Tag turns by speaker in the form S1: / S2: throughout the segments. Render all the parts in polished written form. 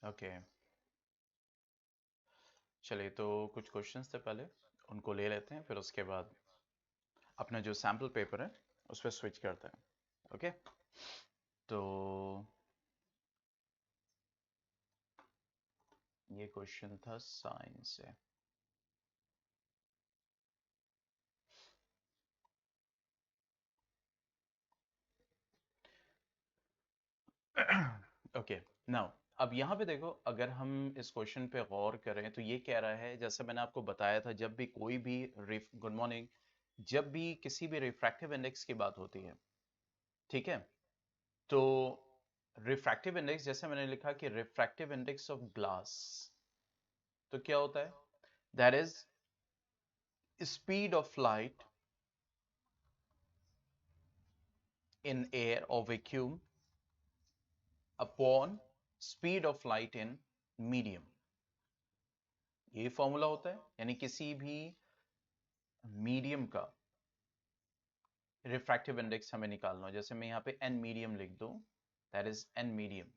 S1: Okay, चलिए तो कुछ क्वेश्चंस थे पहले, उनको ले लेते हैं, फिर उसके बाद अपना जो सैम्पल पेपर है उस पर स्विच करते हैं। ओके, तो ये क्वेश्चन था साइंस से। ओके, नाउ अब यहाँ पे देखो, अगर हम इस क्वेश्चन पे गौर करें तो ये कह रहा है, जैसे मैंने आपको बताया था, जब भी कोई भी गुड मॉर्निंग, जब भी किसी भी रिफ्रैक्टिव इंडेक्स की बात होती है, ठीक है, तो रिफ्रैक्टिव इंडेक्स, जैसे मैंने लिखा कि रिफ्रैक्टिव इंडेक्स ऑफ ग्लास, तो क्या होता है, that is speed of light in air और vacuum upon speed of light in medium. ये फॉर्मूला होता है, यानी किसी भी मीडियम का रिफ्रैक्टिव इंडेक्स हमें निकालना हो, जैसे मैं यहाँ पे एन मीडियम लिख दूं, दैट इज एन मीडियम,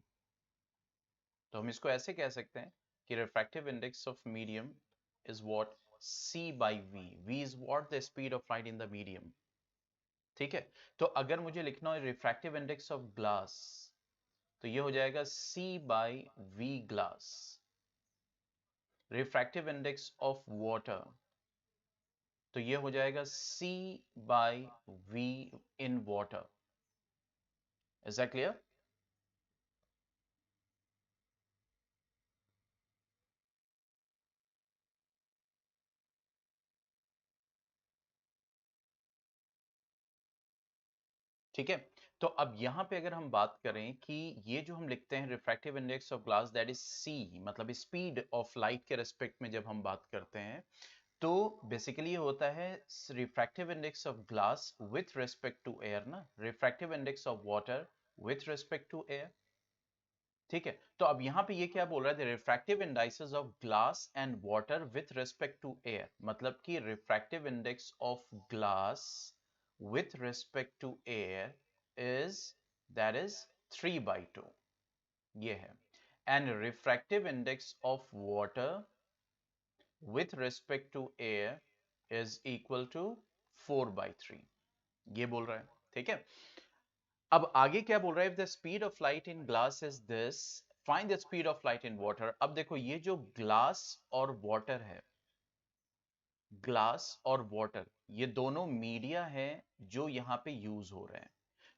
S1: तो हम इसको ऐसे कह सकते हैं कि refractive index of medium is what, c by v, v is what the speed of light in the medium। ठीक है, तो अगर मुझे लिखना हो रिफ्रैक्टिव इंडेक्स ऑफ ग्लास, तो ये हो जाएगा c by v glass. Refractive index of water, तो ये हो जाएगा c by v in water। Is that clear? ठीक है, तो अब यहां पे अगर हम बात करें कि ये जो हम लिखते हैं refractive index of glass, that is c, मतलब स्पीड ऑफ लाइट के रेस्पेक्ट में जब हम बात करते हैं, तो बेसिकली ये होता है refractive index of glass with respect to air ना, refractive index of water with respect to air. ठीक है, तो अब यहां पे ये क्या बोल रहा है, refractive indices of glass and water with respect to air, मतलब कि refractive index of glass with respect to air is, that is 3/2, ये है, and refractive index of water with respect to air is equal to 4/3, ये बोल रहा है। ठीक है, अब आगे क्या बोल रहा है, if the speed of light in glass is this, find the speed of light in water। अब देखो, ये जो ग्लास और वाटर है, ग्लास और वाटर, ये दोनों मीडिया हैं जो यहाँ पे यूज हो रहे हैं।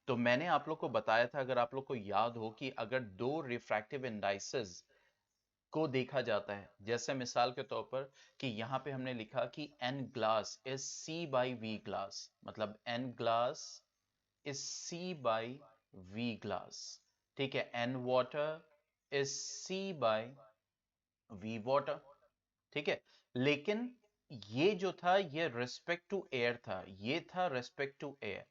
S1: तो मैंने आप लोग को बताया था, अगर आप लोग को याद हो, कि अगर दो रिफ्रैक्टिव इंडाइसेस को देखा जाता है, जैसे मिसाल के तौर पर कि यहाँ पे हमने लिखा कि n glass is c by v glass, मतलब n glass is c by v glass. ठीक है, n water is c by v water. ठीक है, लेकिन ये जो था, ये रेस्पेक्ट टू एयर था, ये था रेस्पेक्ट टू एयर।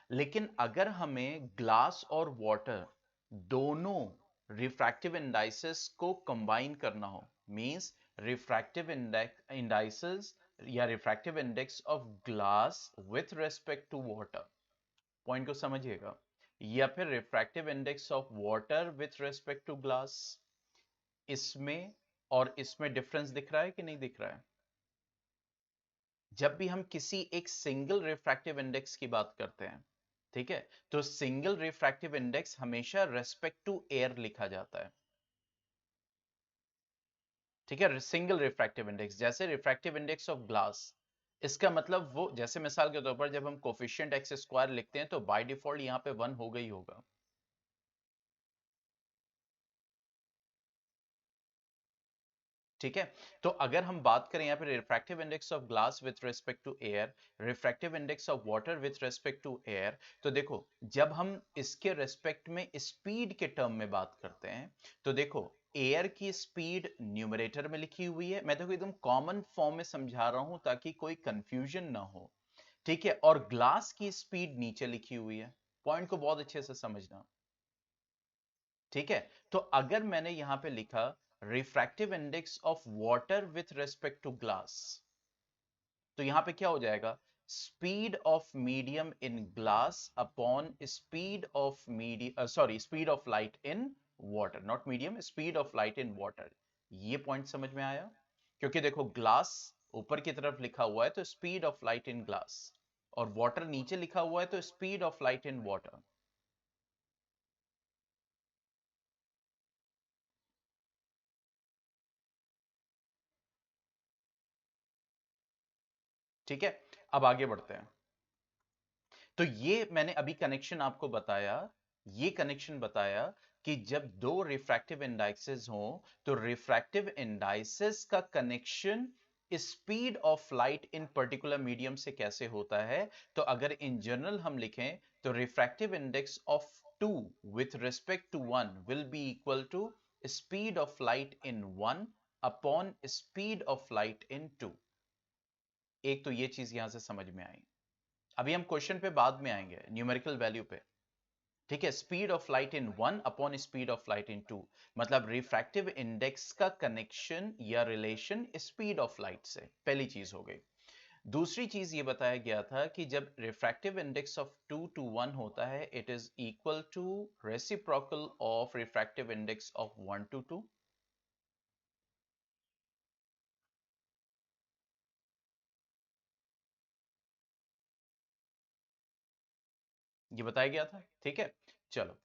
S1: लेकिन अगर हमें ग्लास और वाटर दोनों रिफ्रैक्टिव इंडाइसेस को कंबाइन करना हो, मींस रिफ्रैक्टिव इंडाइसेस या refractive index of glass with respect to water, point को समझिएगा, या फिर refractive index of water with respect to glass, इसमें और इसमें डिफरेंस दिख रहा है कि नहीं दिख रहा है? जब भी हम किसी एक सिंगल रिफ्रैक्टिव इंडेक्स की बात करते हैं, ठीक है, तो सिंगल रिफ्रैक्टिव इंडेक्स हमेशा रेस्पेक्ट टू एयर लिखा जाता है। ठीक है, सिंगल रिफ्रैक्टिव इंडेक्स, जैसे रिफ्रैक्टिव इंडेक्स ऑफ ग्लास, इसका मतलब वो, जैसे मिसाल के तौर पर जब हम कोफिशिएंट एक्स स्क्वायर लिखते हैं, तो बाय डिफॉल्ट यहां पे 1 होगा ही होगा। ठीक है, तो अगर हम बात करें यहाँ पे refractive index of glass with respect to air, refractive index of water with respect to air, तो देखो, जब हम इसके रेस्पेक्ट में स्पीड के टर्म में बात करते हैं, तो देखो, एयर की स्पीड न्यूमरेटर में लिखी हुई है, मैं देखो एकदम कॉमन फॉर्म में समझा रहा हूं ताकि कोई कंफ्यूजन ना हो। ठीक है, और ग्लास की स्पीड नीचे लिखी हुई है, पॉइंट को बहुत अच्छे से समझना। ठीक है, तो अगर मैंने यहां पे लिखा refractive index of water with respect to glass, तो यहां पे क्या हो जाएगा, speed of medium in glass upon speed of speed of light in water, not medium, speed of light in water। ये पॉइंट समझ में आया? क्योंकि देखो ग्लास ऊपर की तरफ लिखा हुआ है तो speed of light in glass, और वाटर नीचे लिखा हुआ है तो speed of light in water. ठीक है, अब आगे बढ़ते हैं। तो ये मैंने अभी कनेक्शन आपको बताया, ये कनेक्शन बताया कि जब दो रिफ्रैक्टिव इंडाइसेस हो तो रिफ्रैक्टिव इंडाइसेस का connection speed of light in particular medium से कैसे होता है। तो अगर इन जनरल हम लिखें तो refractive index of 2 with respect to 1 will be equal to speed of light in 1 upon speed of light in 2। एक तो ये चीज यहां से समझ में आई। अभी हम क्वेश्चन पे बाद में आएंगे, न्यूमेरिकल वैल्यू पे। ठीक है, speed of light in 1 upon speed of light in 2, मतलब रिफ्रैक्टिव इंडेक्स का कनेक्शन या रिलेशन स्पीड ऑफ लाइट से, पहली चीज हो गई। दूसरी चीज ये बताया गया था कि जब रिफ्रैक्टिव इंडेक्स ऑफ 2 to 1 होता है, it is equal to reciprocal of refractive index of 1 to 2। ये बताया गया था। ठीक है, चलो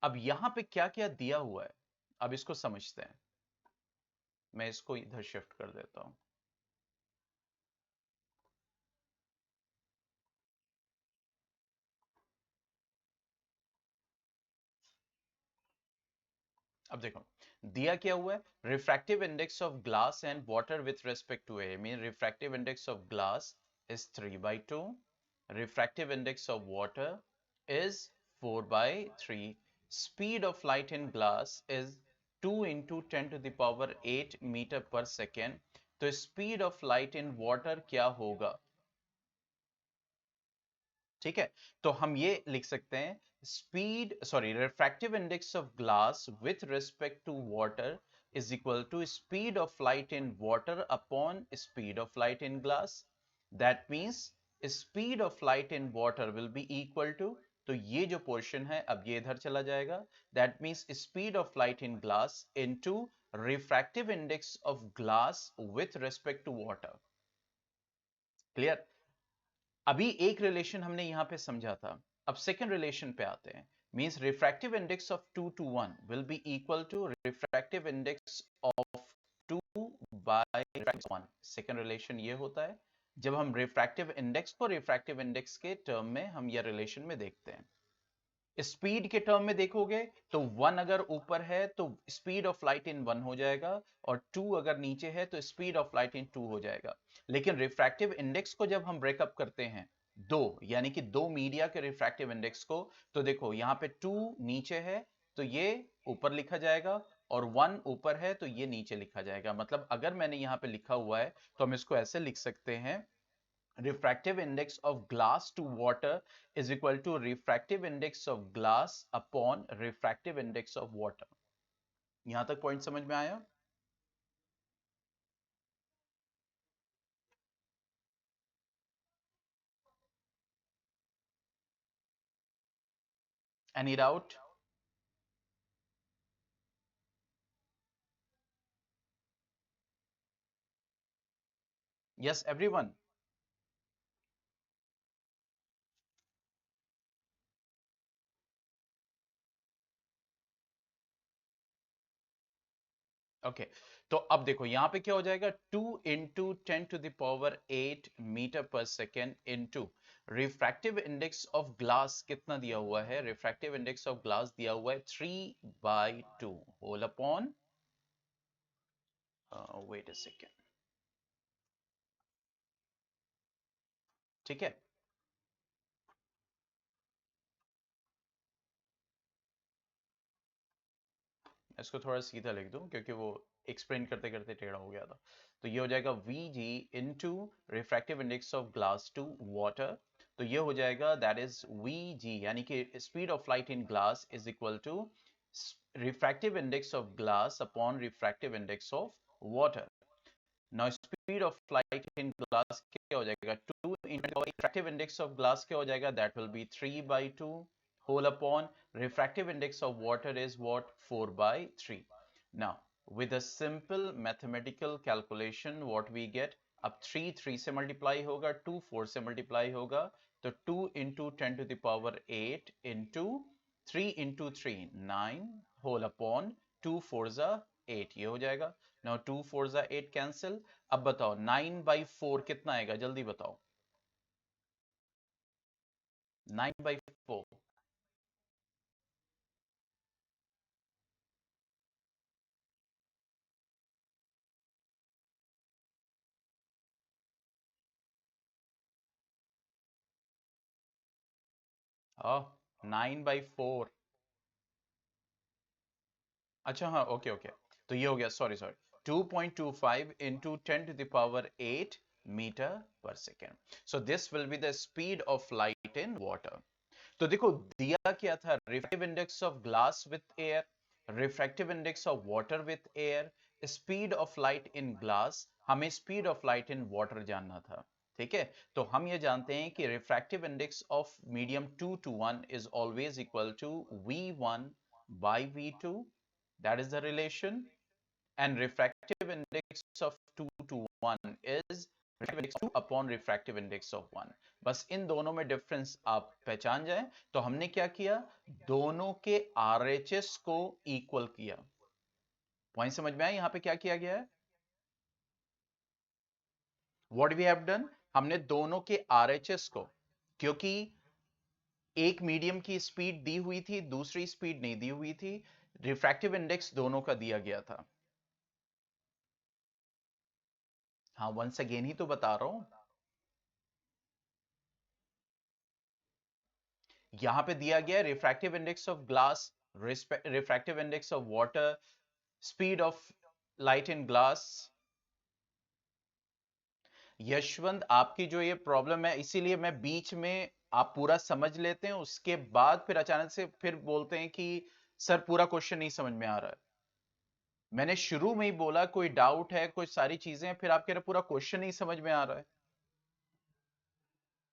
S1: अब यहां पे क्या क्या दिया हुआ है, अब इसको समझते हैं। मैं इसको इधर शिफ्ट कर देता हूं। अब देखो दिया क्या हुआ है, refractive index of glass and water with respect to A, mean refractive index of glass is 3/2, refractive index of water is 4/3, speed of light in glass is 2 into 10 to the power 8 metre पर second. तो speed of light in water क्या होगा? ठीक है, तो हम ये लिख सकते हैं refractive index of glass with respect to water is equal to speed of light in water upon speed of light in glass. That means speed of light in water will be equal to, तो ये जो portion है अब ये इधर चला जाएगा, that means speed of light in glass into refractive index of glass with respect to water. Clear? अभी एक रिलेशन हमने यहां पे समझा था, अब सेकंड रिलेशन पे आते हैं। Means refractive index of 2 to 1 will be equal to refractive index of 2 by 1। Second relation ये होता है जब हम रिफ्रैक्टिव इंडेक्स को रिफ्रैक्टिव इंडेक्स के टर्म में हम ये रिलेशन में देखते हैं। स्पीड के टर्म में देखोगे तो 1 अगर ऊपर है तो स्पीड ऑफ लाइट इन 1 हो जाएगा, और 2 अगर नीचे है तो स्पीड ऑफ लाइट इन 2 हो जाएगा। लेकिन रिफ्रैक्टिव इंडेक्स को जब हम ब्रेकअप करते हैं दो, यानी कि दो मीडिया के रिफ्रैक्टिव इंडेक्स को, तो देखो यहां पे 2 नीचे है तो ये ऊपर लिखा जाएगा, और 1 ऊपर है तो ये नीचे लिखा जाएगा। मतलब अगर मैंने यहां पे लिखा हुआ है तो हम इसको ऐसे लिख सकते हैं, refractive index of glass to water is equal to refractive index of glass upon refractive index of water। यहां तक पॉइंट समझ में आया? Any doubt? Yes everyone? Okay, तो अब देखो यहां पे क्या हो जाएगा, 2 इंटू 10⁸ मीटर पर second into refractive index of glass कितना दिया हुआ है, रिफ्रैक्टिव इंडेक्स ऑफ ग्लास दिया हुआ है 3/2 whole upon, wait a second. ठीक है, इसको थोड़ा सीधा लिख दूं क्योंकि वो एक्सप्लेन करते करते टेढ़ा हो गया था। तो ये हो जाएगा Vg into refractive index of glass to water. तो ये हो जाएगा दैट इज Vg, यानी कि speed of light in glass is equal to refractive index of glass upon refractive index of water. Now speed of light in glass क्या हो जाएगा, 2 into refractive index of glass क्या हो जाएगा, that will be 3/2 whole upon refractive index of water is what, 4/3. Now with a simple mathematical calculation what we get, अब 3 3 से multiply होगा, 2 4 से मल्टीप्लाई होगा, तो 2 into 10 to the power 8 into 3 into 3 9 whole upon 2 4 8, ये हो जाएगा। Now 2 4 8 cancel. अब बताओ 9/4 कितना आएगा, जल्दी बताओ। 9/4 9/4। अच्छा हाँ, ओके ओके, तो ये हो गया, sorry sorry, 2.25 into 10 to the power 8 meter per second. So this will be the speed of light in water. तो देखो दिया क्या था, refractive index of glass with air, refractive index of water with air, speed of light in glass, हमें speed of light in water जानना था। ठीक है, तो हम ये जानते हैं कि refractive index of medium 2 to 1 is always equal to V1 by V2, that is the relation, and refractive index of 2 to 1 is refractive index of 2 upon refractive index of 1। बस इन दोनों में डिफरेंस आप पहचान जाए तो हमने क्या किया, दोनों के RHS को इक्वल किया। पॉइंट समझ में आया यहां पे क्या किया गया है, व्हाट वी हैव डन, हमने दोनों के RHS को, क्योंकि एक मीडियम की स्पीड दी हुई थी, दूसरी स्पीड नहीं दी हुई थी, रिफ्रैक्टिव इंडेक्स दोनों का दिया गया था। हाँ वंस अगेन ही तो बता रहा हूं, यहां पे दिया गया refractive index of glass, refractive index of water, speed of light in glass. Yashwant आपकी जो ये प्रॉब्लम है, इसीलिए मैं बीच में, आप पूरा समझ लेते हैं उसके बाद फिर अचानक से फिर बोलते हैं कि सर पूरा क्वेश्चन नहीं समझ में आ रहा है। मैंने शुरू में ही बोला कोई डाउट है, कोई सारी चीजें, फिर आप कह रहे पूरा क्वेश्चन नहीं समझ में आ रहा है।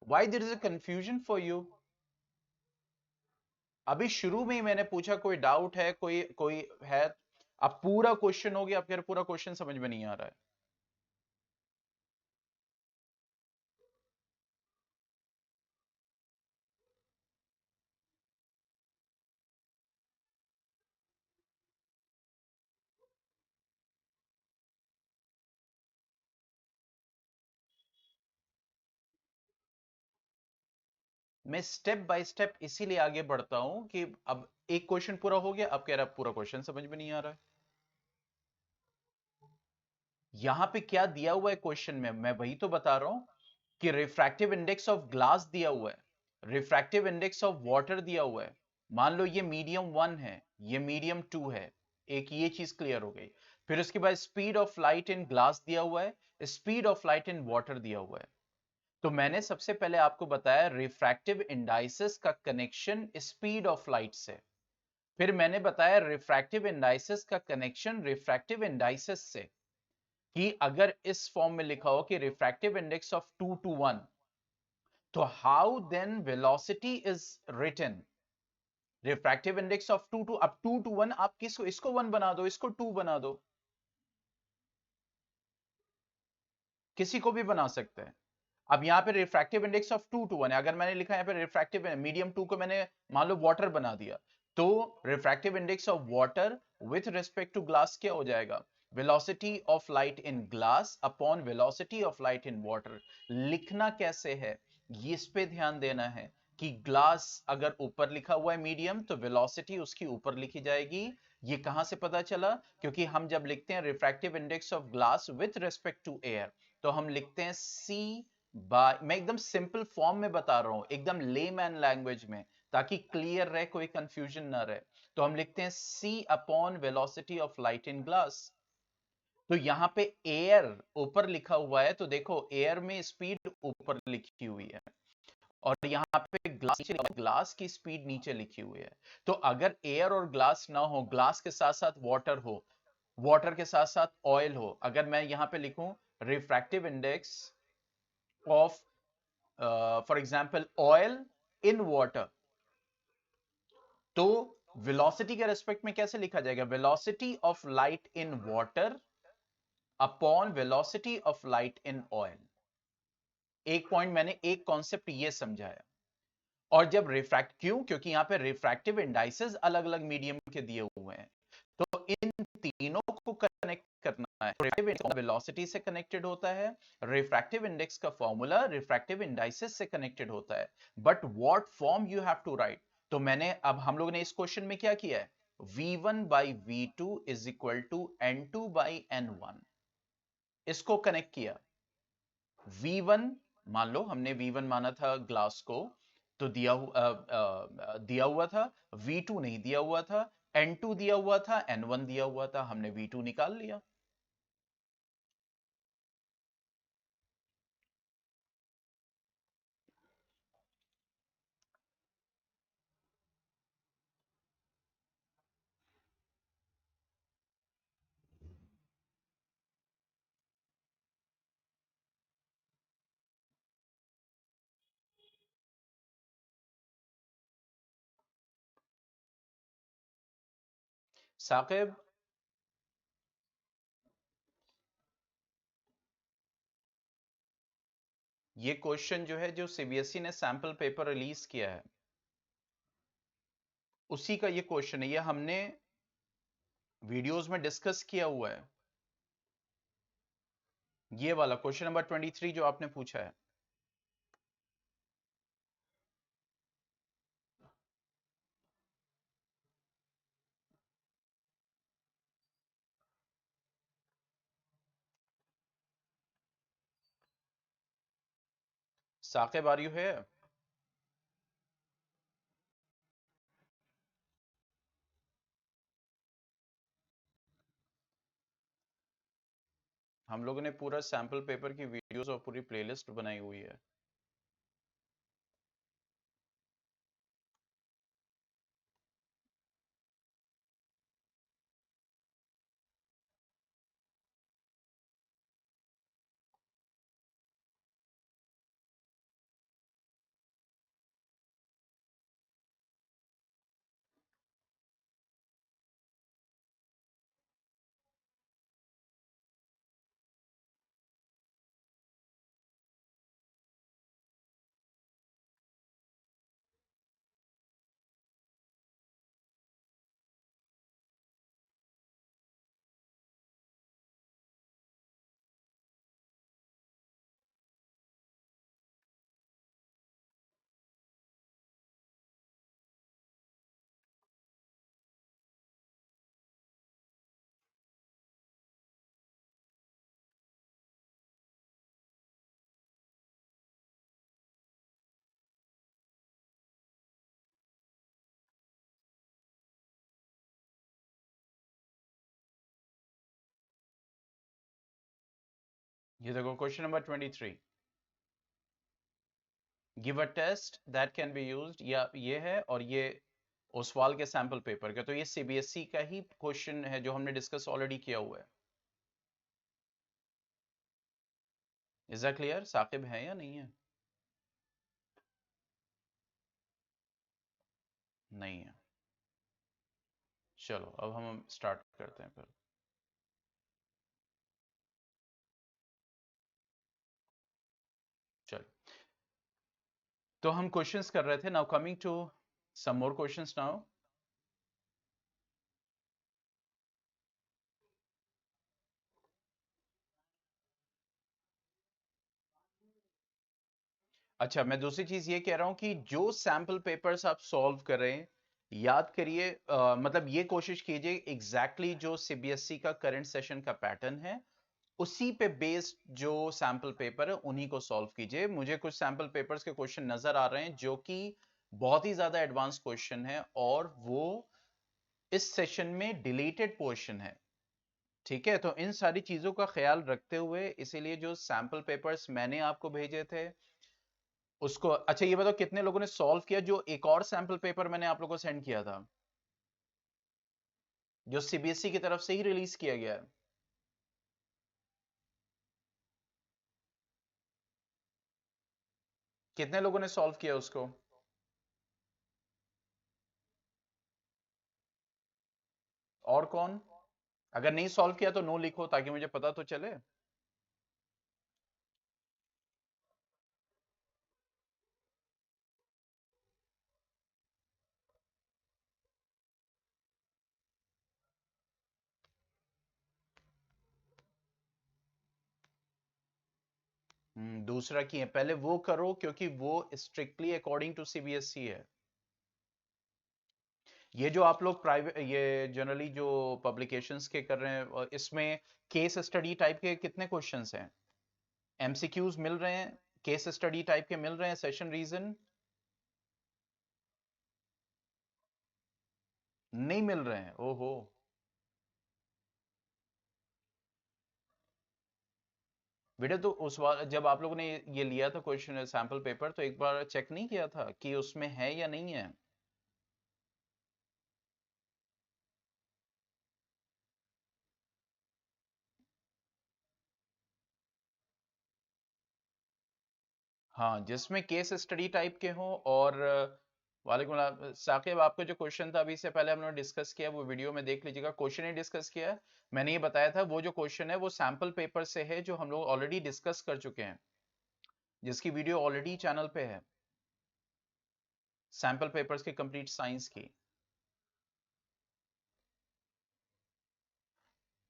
S1: Why there is a confusion for you? अभी शुरू में ही मैंने पूछा कोई डाउट है, कोई कोई है, अब पूरा क्वेश्चन हो गया, अब कह रहे पूरा क्वेश्चन समझ में नहीं आ रहा है। मैं स्टेप बाय स्टेप इसीलिए आगे बढ़ता हूं कि अब एक क्वेश्चन पूरा हो गया, अब कह रहा पूरा क्वेश्चन समझ में नहीं आ रहा है। यहां पे क्या दिया हुआ है क्वेश्चन में, मैं वही तो बता रहा हूं कि रिफ्रैक्टिव इंडेक्स ऑफ ग्लास दिया हुआ है, रिफ्रैक्टिव इंडेक्स ऑफ वाटर दिया हुआ है। मान लो ये मीडियम 1 है, ये मीडियम 2 है, एक ये चीज क्लियर हो गई। फिर उसके बाद speed of light in glass दिया हुआ है, speed of light in water दिया हुआ है। तो मैंने सबसे पहले आपको बताया रिफ्रैक्टिव इंडाइसिस का कनेक्शन स्पीड ऑफ लाइट से, फिर मैंने बताया रिफ्रैक्टिव इंडाइसिस का कनेक्शन रिफ्रैक्टिव इंडाइसिस से, कि अगर इस फॉर्म में लिखा हो कि रिफ्रैक्टिव इंडेक्स ऑफ 2 to 1, तो how then velocity is written, refractive index of 2 to, अब 2 to 1 आप किसको, इसको 1 बना दो, इसको 2 बना दो, किसी को भी बना सकते हैं। अब यहां पे रिफ्रैक्टिव इंडेक्स ऑफ 2 to 1 है, अगर मैंने लिखा यहां पे रिफ्रैक्टिव मीडियम 2 को मैंने मान लो वाटर बना दिया, तो refractive index of water with respect to glass क्या हो जाएगा, velocity of light in glass upon velocity of light in water. लिखना कैसे है ये इस पे ध्यान देना है कि ग्लास अगर ऊपर लिखा हुआ है मीडियम, तो वेलोसिटी उसकी ऊपर लिखी जाएगी। ये कहां से पता चला, क्योंकि हम जब लिखते हैं refractive index of glass with respect to air, तो हम लिखते हैं सी बाय, मैं एकदम सिंपल फॉर्म में बता रहा हूं, एकदम लेमैन लैंग्वेज में, ताकि क्लियर रहे, कोई कंफ्यूजन ना रहे। तो हम लिखते हैं c upon velocity of light in glass. तो यहां पे एयर ऊपर लिखा हुआ है, तो देखो एयर में स्पीड ऊपर लिखी हुई है, और यहां पे ग्लास की स्पीड नीचे लिखी हुई है। तो अगर एयर और ग्लास ना हो, ग्लास के साथ साथ वाटर हो, वाटर के साथ साथ ऑयल हो, अगर मैं यहां पे लिखूं refractive index of for example oil in water, तो वेलोसिटी के रेस्पेक्ट में कैसे लिखा जाएगा? Velocity of light in water upon velocity of light in oil. एक पॉइंट मैंने एक कॉन्सेप्ट ये समझाया। और जब रिफ्रैक्ट, क्यों? क्योंकि यहां पे रिफ्रैक्टिव इंडाइसेस अलग अलग मीडियम के दिए हुए हैं, तो इन तीनों को कनेक्ट करना है। रिफ्रैक्टिव इंडेक्स वेलोसिटी से कनेक्टेड होता है, रिफ्रैक्टिव इंडेक्स का फॉर्मूला रिफ्रैक्टिव इंडाइसेस से कनेक्टेड होता है, but what form you have to write. तो मैंने, अब हम लोगों ने इस क्वेश्चन में क्या किया है? v1 by v2 is equal to n2 by n1, इसको कनेक्ट किया। v1 मान लो, हमने v1 माना था ग्लास को, तो दिया हुआ था, v2 नहीं दिया हुआ था, n2 दिया हुआ था, n1 दिया हुआ था, हमने v2 निकाल लिया। साकिब, ये क्वेश्चन जो है, जो सीबीएसई ने सैंपल पेपर रिलीज किया है, उसी का ये क्वेश्चन है। ये हमने वीडियोस में डिस्कस किया हुआ है, ये वाला क्वेश्चन नंबर 23 जो आपने पूछा है। साकिब, आर यू है? हम लोगों ने पूरा सैंपल पेपर की वीडियोस और पूरी प्लेलिस्ट बनाई हुई है। ये देखो question number 23, give a test that can be used, या ये है, और ये ओसवाल के सैंपल पेपर का, तो ये सीबीएसई का ही क्वेश्चन है जो हमने डिस्कस ऑलरेडी किया हुआ है। Is that clear? साकिब है या नहीं है? नहीं है। चलो अब हम स्टार्ट करते हैं फिर। चलो, तो हम क्वेश्चंस कर रहे थे। Now coming to some more questions now. अच्छा, मैं दूसरी चीज ये कह रहा हूं कि जो सैंपल पेपर्स आप सॉल्व कर रहे हैं, याद करिए, मतलब ये कोशिश कीजिए एग्जैक्टली जो सीबीएसई का करंट सेशन का पैटर्न है, उसी पे बेस्ड जो सैंपल पेपर है उन्हीं को सॉल्व कीजिए। मुझे कुछ सैंपल पेपर्स के क्वेश्चन नजर आ रहे हैं जो कि बहुत ही ज्यादा एडवांस क्वेश्चन है, और वो इस सेशन में डिलीटेड पोर्शन है। ठीक है, तो इन सारी चीजों का ख्याल रखते हुए, इसीलिए जो सैंपल पेपर्स मैंने आपको भेजे थे उसको, अच्छा ये बताओ कितने लोगों ने सॉल्व किया जो एक और सैंपल पेपर मैंने आप लोगों को सेंड किया था, जो सीबीएसई की तरफ से ही रिलीज किया गया है? कितने लोगों ने सॉल्व किया उसको? और कौन? अगर नहीं सॉल्व किया तो नो लिखो ताकि मुझे पता तो चले। दूसरा की है, पहले वो करो क्योंकि वो स्ट्रिक्टली अकॉर्डिंग टू सीबीएसई है। ये जो आप लोग प्राइवेट, ये जनरली जो पब्लिकेशंस के कर रहे हैं, इसमें केस स्टडी टाइप के कितने क्वेश्चंस हैं? एमसीक्यूज मिल रहे हैं? केस स्टडी टाइप के मिल रहे हैं? सेशन रीजन नहीं मिल रहे हैं? ओहो। बेटा तो उस बार जब आप लोगों ने ये लिया था क्वेश्चन सैंपल पेपर, तो एक बार चेक नहीं किया था कि उसमें है या नहीं है? हाँ, जिसमें केस स्टडी टाइप के हो। और वालेकुम साकिब, आपका जो क्वेश्चन था अभी से पहले हमने डिस्कस किया, वो वीडियो में देख लीजिएगा, क्वेश्चन ही डिस्कस किया है। मैंने ये बताया था वो जो क्वेश्चन है वो सैंपल पेपर से है, जो हम लोग ऑलरेडी डिस्कस कर चुके हैं, जिसकी वीडियो ऑलरेडी चैनल पे है, सैंपल पेपर्स की कंप्लीट साइंस की।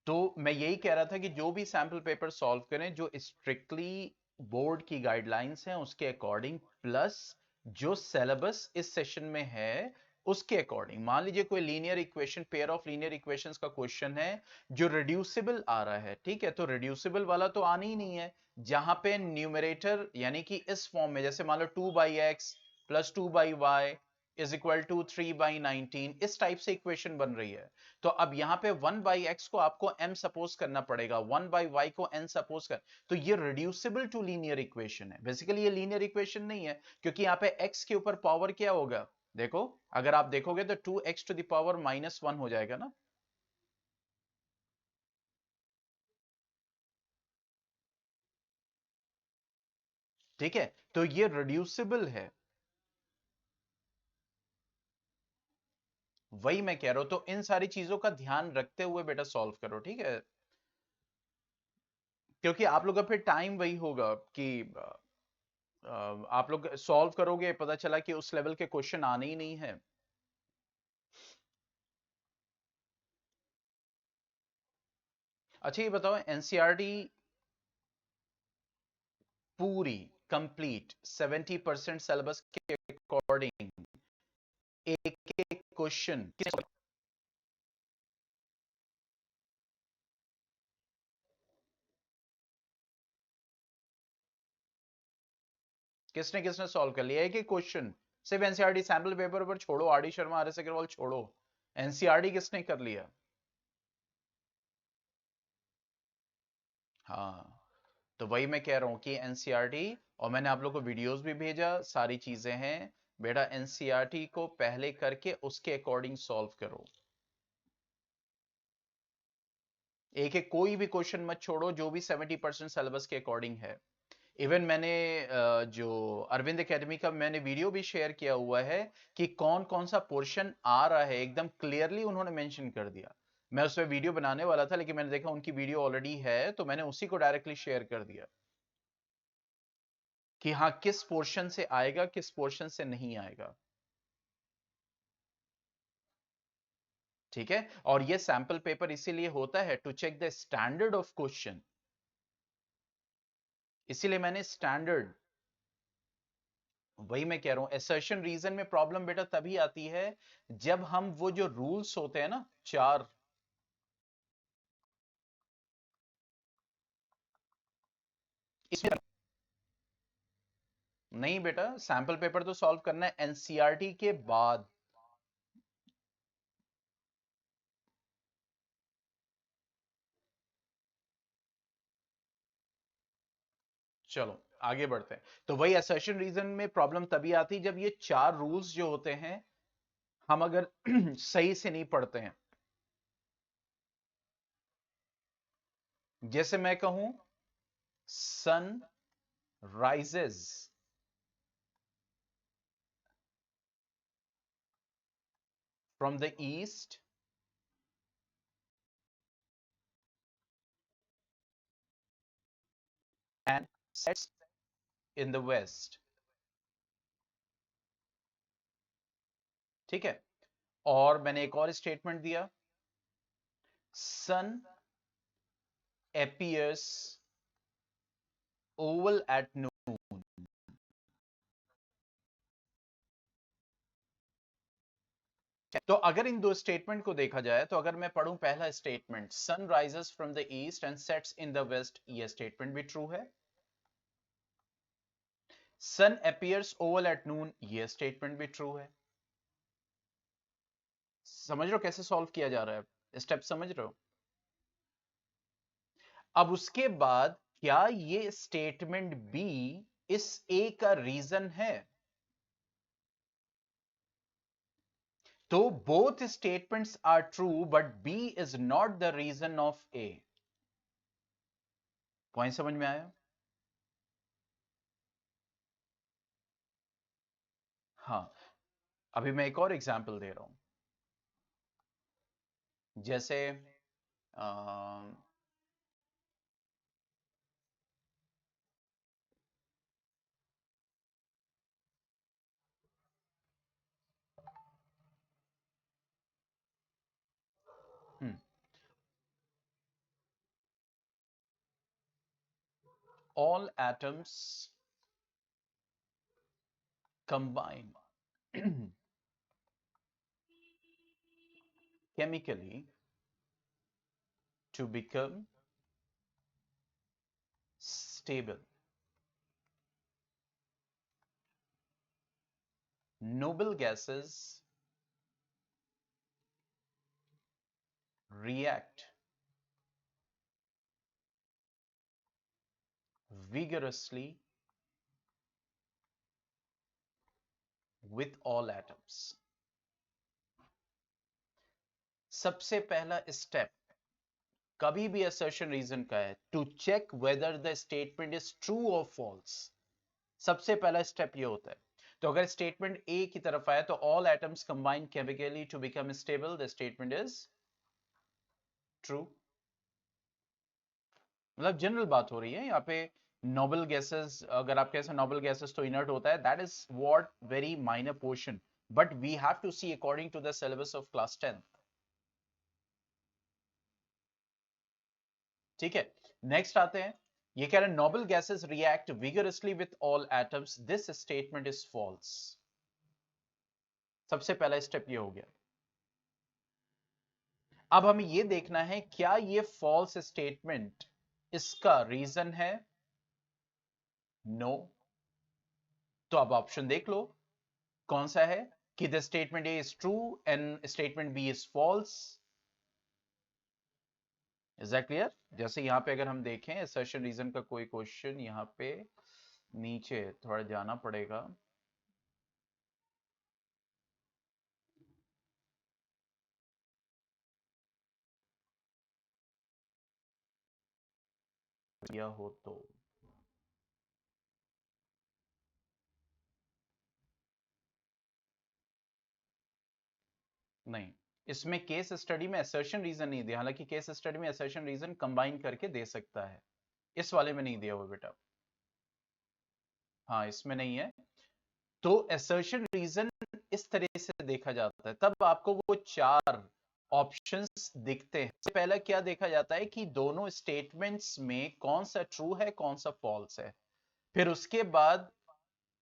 S1: तो मैं यही कह रहा था कि जो भी सैंपल पेपर सॉल्व करें जो स्ट्रिक्टली बोर्ड की गाइडलाइंस हैं उसके अकॉर्डिंग, प्लस जो सिलेबस इस सेशन में है उसके अकॉर्डिंग। मान लीजिए कोई linear equation, pair of linear equations का क्वेश्चन है जो रिड्यूसिबल आ रहा है, ठीक है, तो रिड्यूसिबल वाला तो आना ही नहीं है, जहां पे न्यूमरेटर यानी कि इस फॉर्म में, जैसे मान लो 2/x plus 2/y is equal to 3/19, इस टाइप से इक्वेशन बन रही है। तो अब यहां पे 1/x को आपको m सपोज करना पड़ेगा, 1/y को n सपोज कर, तो ये रिड्यूसिबल टू लीनियर इक्वेशन है। बेसिकली ये लीनियर इक्वेशन नहीं है, क्योंकि यहां पे x के ऊपर पावर क्या होगा, देखो, अगर आप देखोगे तो 2x टू द पावर -1 हो जाएगा ना। ठीक है, तो ये रिड्यूसिबल है। वही मैं कह रहा हूं, तो इन सारी चीजों का ध्यान रखते हुए बेटा सॉल्व करो, ठीक है, क्योंकि आप लोग का फिर टाइम वही होगा कि आप लोग सॉल्व करोगे, पता चला कि उस लेवल के क्वेश्चन आने ही नहीं है। अच्छा ये बताओ, एनसीईआरटी पूरी कंप्लीट 70% सिलेबस के अकॉर्डिंग एक एक क्वेश्चन किसने किसने सॉल्व कर लिया? एक एक क्वेश्चन, सिर्फ एनसीईआरटी सैंपल पेपर पर छोड़ो, R D Sharma, R S Agarwal छोड़ो, एनसीईआरटी किसने कर लिया? हाँ, तो वही मैं कह रहा हूं कि एनसीईआरटी, और मैंने आप लोग को वीडियोस भी भेजा, सारी चीजें हैं बेटा, एनसीईआरटी को पहले करके उसके अकॉर्डिंग सॉल्व करो। एक एक कोई भी क्वेश्चन मत छोड़ो जो भी 70% सिलेबस के अकॉर्डिंग है। इवन मैंने जो अरविंद एकेडमी का मैंने वीडियो भी शेयर किया हुआ है कि कौन कौन सा पोर्शन आ रहा है, एकदम क्लियरली उन्होंने मेंशन कर दिया। मैं उस पर वीडियो बनाने वाला था, लेकिन मैंने देखा उनकी वीडियो ऑलरेडी है, तो मैंने उसी को डायरेक्टली शेयर कर दिया कि हाँ किस पोर्शन से आएगा, किस पोर्शन से नहीं आएगा। ठीक है, और ये सैंपल पेपर इसीलिए होता है to check the standard of question, इसीलिए मैंने स्टैंडर्ड, वही मैं कह रहा हूं, असर्शन रीजन में प्रॉब्लम बेटा तभी आती है जब हम वो जो रूल्स होते हैं ना, चार, इसमें नहीं बेटा, सैंपल पेपर तो सॉल्व करना है एनसीईआरटी के बाद। चलो आगे बढ़ते हैं। तो वही असर्शन रीजन में प्रॉब्लम तभी आती है जब ये चार रूल्स जो होते हैं हम अगर सही से नहीं पढ़ते हैं। जैसे मैं कहूं sun rises, from the east and sets in the west. ठीक है, और मैंने एक और स्टेटमेंट दिया, sun appears oval at noon. तो अगर इन दो स्टेटमेंट को देखा जाए, तो अगर मैं पढ़ूं पहला statement, sun rises from the east and sets in the west, ये स्टेटमेंट भी ट्रू है। Sun appears oval at noon, ये स्टेटमेंट भी ट्रू है। समझ रहे हो कैसे सॉल्व किया जा रहा है, स्टेप समझ रहे हो? अब उसके बाद क्या ये स्टेटमेंट बी इस ए का रीजन है? तो both statements are true but B is not the reason of A. Point समझ में आया? हाँ, अभी मैं एक और एग्जांपल दे रहा हूं, जैसे आ, all atoms combine chemically to become stable. Noble gases react vigorously with all atoms. सबसे पहला स्टेप कभी भी assertion रीजन का है, to check whether the statement is true और फॉल्स। सबसे पहला स्टेप ये होता है। तो अगर स्टेटमेंट ए की तरफ आए तो all atoms combine chemically to become stable, the statement is true. मतलब जनरल बात हो रही है यहाँ पे। नोबल गैसेस, अगर आप कैसे नोबल गैसेस तो इनर्ट होता है, that is what very minor portion, but we have to see according to the syllabus of class 10th। ठीक है, नेक्स्ट आते हैं। ये कह रहे हैं noble gases react vigorously with all atoms, this statement is false. सबसे पहला स्टेप ये हो गया। अब हमें ये देखना है क्या ये फॉल्स स्टेटमेंट इसका रीजन है? नो। तो अब ऑप्शन देख लो कौन सा है, कि the statement A is true and statement B is false. Is that clear? जैसे यहां पे अगर हम देखें असर्शन रीजन का कोई क्वेश्चन, यहां पे नीचे थोड़ा जाना पड़ेगा। या हो तो नहीं, इसमें केस स्टडी में असर्शन रीजन नहीं दिया, हालांकि केस स्टडी में असर्शन रीजन कंबाइन करके दे सकता है, इस वाले में नहीं दिया हुआ बेटा। हाँ, इसमें नहीं है। तो असर्शन रीजन इस तरह से देखा जाता है, तब आपको वो चार ऑप्शंस दिखते हैं। सबसे पहला क्या देखा जाता है कि दोनों स्टेटमेंट्स में कौन सा ट्रू है कौन सा फॉल्स है। फिर उसके बाद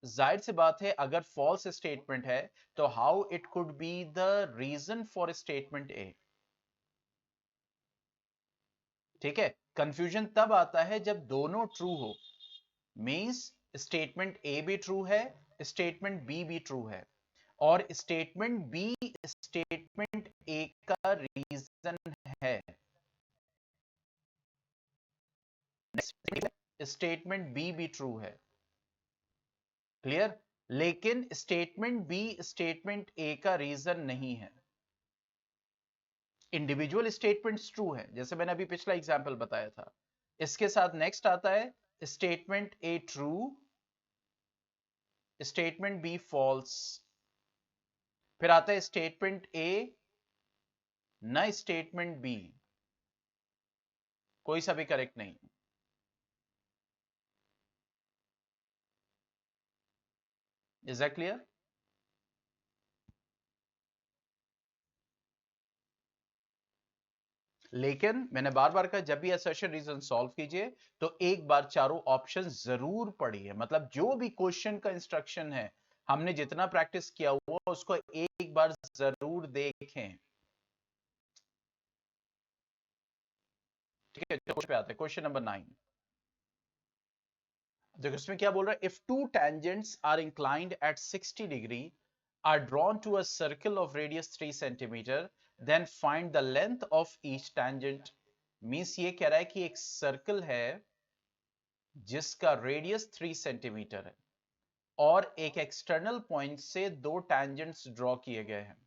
S1: जाहिर सी बात है, अगर फॉल्स स्टेटमेंट है तो how it could be the reason for statement A. ठीक है, कंफ्यूजन तब आता है जब दोनों ट्रू हो, मींस स्टेटमेंट ए भी ट्रू है, स्टेटमेंट बी भी ट्रू है, और स्टेटमेंट बी स्टेटमेंट ए का रीजन है। स्टेटमेंट बी भी ट्रू है, क्लियर, लेकिन स्टेटमेंट बी स्टेटमेंट ए का रीजन नहीं है। इंडिविजुअल स्टेटमेंट्स ट्रू है, जैसे मैंने अभी पिछला एग्जांपल बताया था। इसके साथ नेक्स्ट आता है statement A true, statement B false. फिर आता है स्टेटमेंट ए न स्टेटमेंट बी, कोई सा भी करेक्ट नहीं। Is that clear? लेकिन मैंने बार बार कहा, जब भी असर्शन रीजन सॉल्व कीजिए तो एक बार चारों ऑप्शन जरूर पढ़िए। मतलब जो भी क्वेश्चन का इंस्ट्रक्शन है, हमने जितना प्रैक्टिस किया हुआ उसको एक बार जरूर देखें। ठीक है, क्वेश्चन पे आते हैं। क्वेश्चन नंबर 9, देखो इसमें क्या बोल रहा है। If two tangents are inclined at 60 degree are drawn to a circle of radius 3 centimeter, then find the length of each tangent। Means ये कह रहा है कि एक सर्कल है जिसका रेडियस 3 सेंटीमीटर है और एक एक्सटर्नल पॉइंट से दो टैंजेंट्स ड्रॉ किए गए हैं।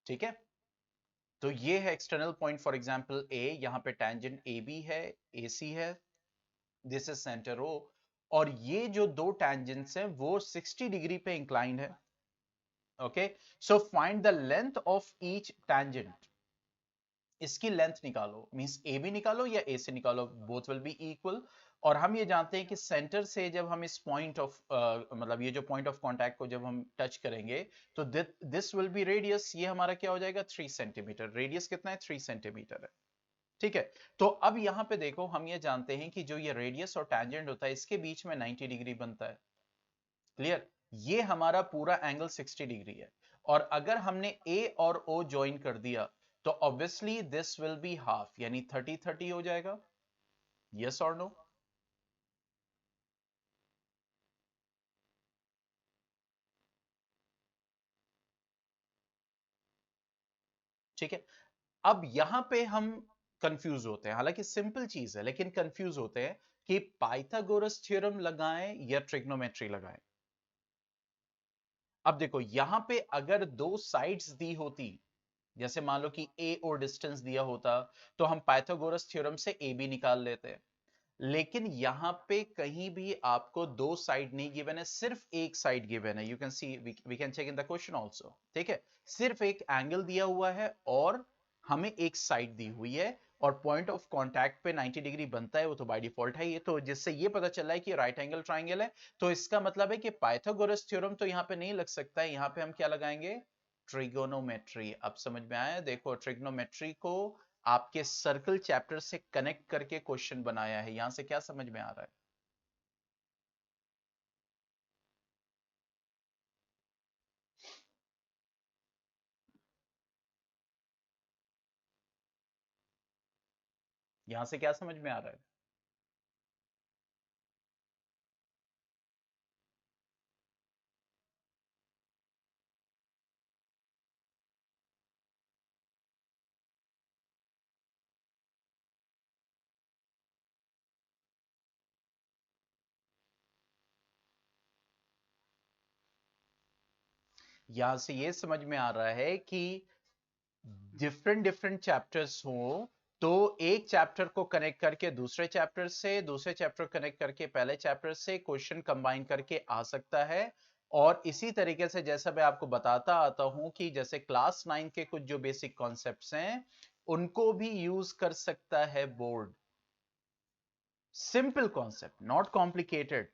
S1: ठीक है, तो ये है एक्सटर्नल पॉइंट, फॉर एग्जांपल ए, यहां पे टैंजेंट ए बी है, ए सी है, दिस इज सेंटर ओ, और ये जो दो टैंजेंट्स हैं वो 60 डिग्री पे इंक्लाइंड है। Okay, so find the length of each tangent. इसकी लेंथ निकालो, मींस ए बी निकालो या ए से निकालो, बोथ विल बी इक्वल। और हम ये जानते हैं कि सेंटर से जब हम इस पॉइंट ऑफ मतलब ये जो पॉइंट ऑफ कांटेक्ट को जब हम टच करेंगे तो दिस विल बी रेडियस। ये हमारा क्या हो जाएगा, 3 सेंटीमीटर। रेडियस कितना है, 3 सेंटीमीटर है। ठीक है, तो अब यहां पे देखो, हम ये जानते हैं कि जो ये रेडियस और टैंजेंट होता है इसके बीच में 90 डिग्री बनता है। क्लियर? ये हमारा पूरा एंगल 60 डिग्री है। और अगर हमने ए और ओ ज्वाइन कर दिया तो obviously this will be half, यानी 30 30 हो जाएगा। यस और नो? ठीक है, अब यहां पे हम कंफ्यूज होते हैं, हालांकि सिंपल चीज है लेकिन कंफ्यूज होते हैं कि पाइथागोरस थ्योरम लगाएं या ट्रिग्नोमेट्री लगाएं। अब देखो यहां पे अगर दो साइड्स दी होती, जैसे मान लो कि ए और डिस्टेंस दिया होता, तो हम पाइथागोरस थ्योरम से ए बी निकाल लेते हैं। लेकिन यहां पे कहीं भी आपको दो साइड नहीं गिवन है, सिर्फ एक साइड गिवन है। You can see, we can check in the question also. ठीक है, सिर्फ एक एंगल दिया हुआ है और हमें एक साइड दी हुई है, और पॉइंट ऑफ कांटेक्ट पे 90 डिग्री बनता है, वो तो बाय डिफॉल्ट है। ये तो जिससे ये पता चला है कि राइट एंगल ट्राइंगल है, तो इसका मतलब है कि पाइथागोरस थ्योरम तो यहां पे नहीं लग सकता है। यहां पे हम क्या लगाएंगे, ट्रिगोनोमेट्री। अब समझ में आया? देखो ट्रिग्नोमेट्री को आपके सर्कल चैप्टर से कनेक्ट करके क्वेश्चन बनाया है। यहां से क्या समझ में आ रहा है? यहां से क्या समझ में आ रहा है? यहां से ये समझ में आ रहा है कि डिफरेंट डिफरेंट चैप्टर्स हो, तो एक चैप्टर को कनेक्ट करके दूसरे चैप्टर से, दूसरे चैप्टर कनेक्ट करके पहले चैप्टर से क्वेश्चन कंबाइन करके आ सकता है। और इसी तरीके से जैसा मैं आपको बताता आता हूं कि जैसे क्लास 9 के कुछ जो बेसिक कॉन्सेप्ट्स हैं उनको भी यूज कर सकता है board. Simple concept, not complicated.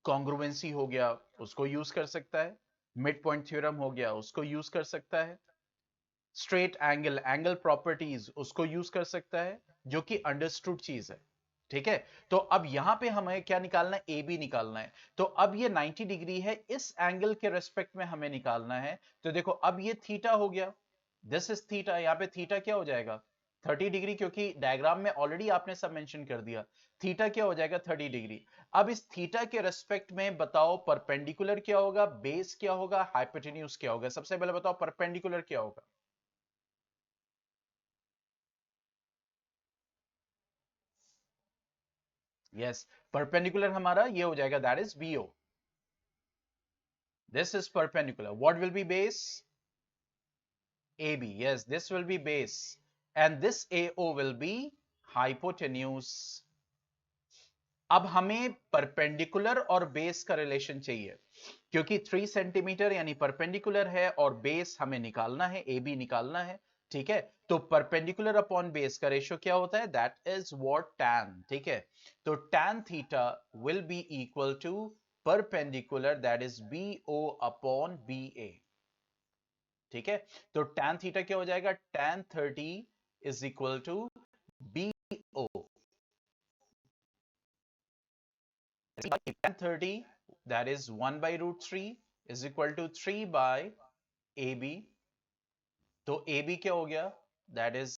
S1: Congruency हो गया, उसको यूज कर सकता है। मिड पॉइंट थ्योरम हो गया, उसको यूज कर सकता है। स्ट्रेट एंगल, एंगल प्रॉपर्टीज, उसको यूज कर सकता है, जो कि अंडरस्टूड चीज है। ठीक है, तो अब यहां पे हमें क्या निकालना है, ए बी निकालना है। तो अब ये 90 डिग्री है, इस एंगल के रेस्पेक्ट में हमें निकालना है। तो देखो अब ये थीटा हो गया, दिस इज थीटा। यहां पे थीटा क्या हो जाएगा, 30 डिग्री, क्योंकि डायग्राम में ऑलरेडी आपने सब मेंशन कर दिया। थीटा क्या हो जाएगा, 30 डिग्री। अब इस थीटा के रेस्पेक्ट में बताओ परपेंडिकुलर क्या होगा, बेस क्या होगा, हाइपोटेन्यूज क्या होगा। सबसे पहले बताओ परपेंडिकुलर क्या होगा। यस, परपेंडिकुलर हमारा ये हो जाएगा, that is BO. This is perpendicular, what will be base, AB. Yes, this will be base, and this AO will be hypotenuse. अब हमें परपेंडिकुलर और बेस का रिलेशन चाहिए, क्योंकि 3 सेंटीमीटर यानी परपेंडिकुलर है और बेस हमें निकालना है, ए बी निकालना है। ठीक है, तो परपेंडिकुलर अपॉन बेस का रेशियो क्या होता है? That is what tan. ठीक है, तो tan theta will be equal to perpendicular, that is B O upon B A. ठीक है, तो टैन थीटा क्या हो जाएगा? Tan 30 is equal to B O. tan 30 that is 1 by root 3 is equal to 3 by AB. तो AB क्या हो गया? That is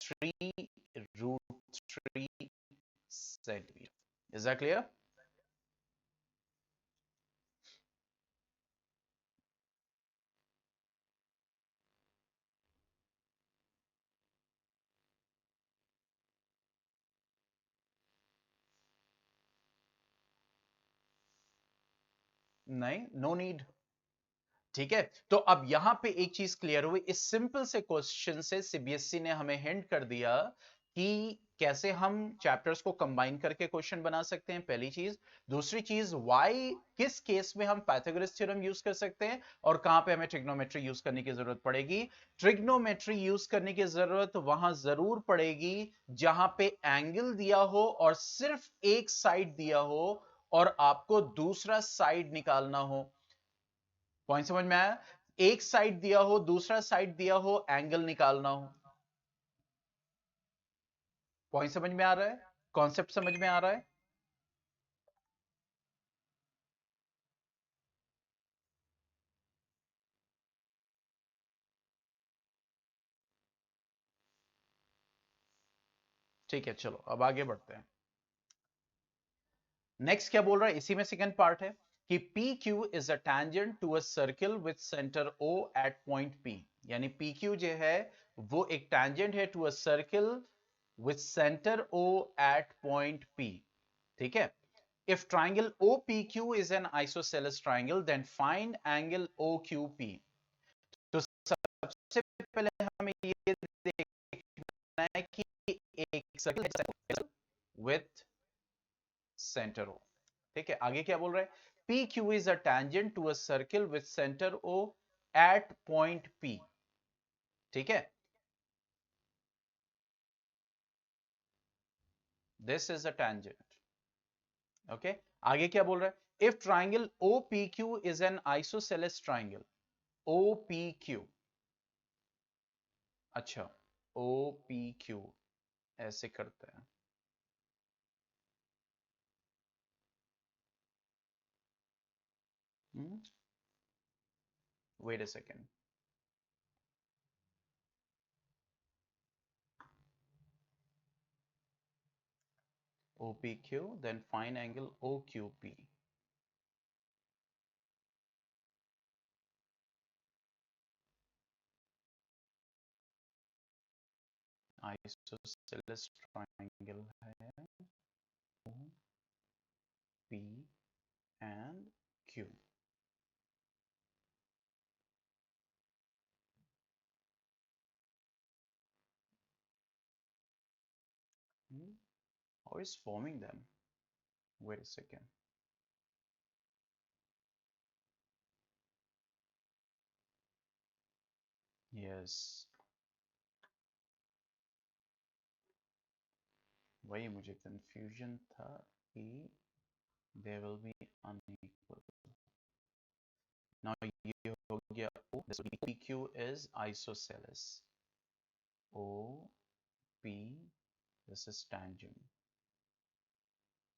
S1: 3 root 3 centimeter. Is that clear? नहीं, no need. ठीक है, तो अब यहां पे एक चीज क्लियर हुई, इस सिंपल से क्वेश्चन से सीबीएसई ने हमें हिंट कर दिया कि कैसे हम चैप्टर्स को कंबाइन करके क्वेश्चन बना सकते हैं, पहली चीज। दूसरी चीज, व्हाई, किस केस में हम पाइथागोरस थ्योरम यूज कर सकते हैं और कहां पे हमें ट्रिग्नोमेट्री यूज करने की जरूरत पड़ेगी। ट्रिग्नोमेट्री यूज करने की जरूरत वहां जरूर पड़ेगी जहां पे एंगल दिया हो और सिर्फ एक साइड दिया हो और आपको दूसरा साइड निकालना हो। पॉइंट समझ में आया? एक साइड दिया हो, दूसरा साइड दिया हो, एंगल निकालना हो। पॉइंट समझ में आ रहा है? कॉन्सेप्ट समझ में आ रहा है? ठीक है, चलो अब आगे बढ़ते हैं। नेक्स्ट क्या बोल रहा है, इसी में सेकंड पार्ट है कि P Q is a tangent to a circle with centre O at point P. यानी पी क्यू जो है वो एक टेंजेंट है to a circle with centre O at point P. ठीक है, if triangle OPQ is an isosceles triangle then find angle OQP। तो सबसे पहले हमें ये देखना है कि एक सर्कल विथ सेंटर ओ। ठीक है, आगे क्या बोल रहा है? PQ is a tangent to a circle with center O at point P। ठीक है, this is a tangent। Okay, आगे क्या बोल रहा है? If triangle OPQ is an isosceles triangle, OPQ, अच्छा, OPQ ऐसे करते हैं। Wait a second, OPQ then find angle OQP। Isosceles triangle है OP and Q। How is forming them? Wait a second. Yes, वही मुझे कंफ्यूजन था कि they will be unequal। Now ये हो गया O, this PQ is isosceles, OP, this is tangent।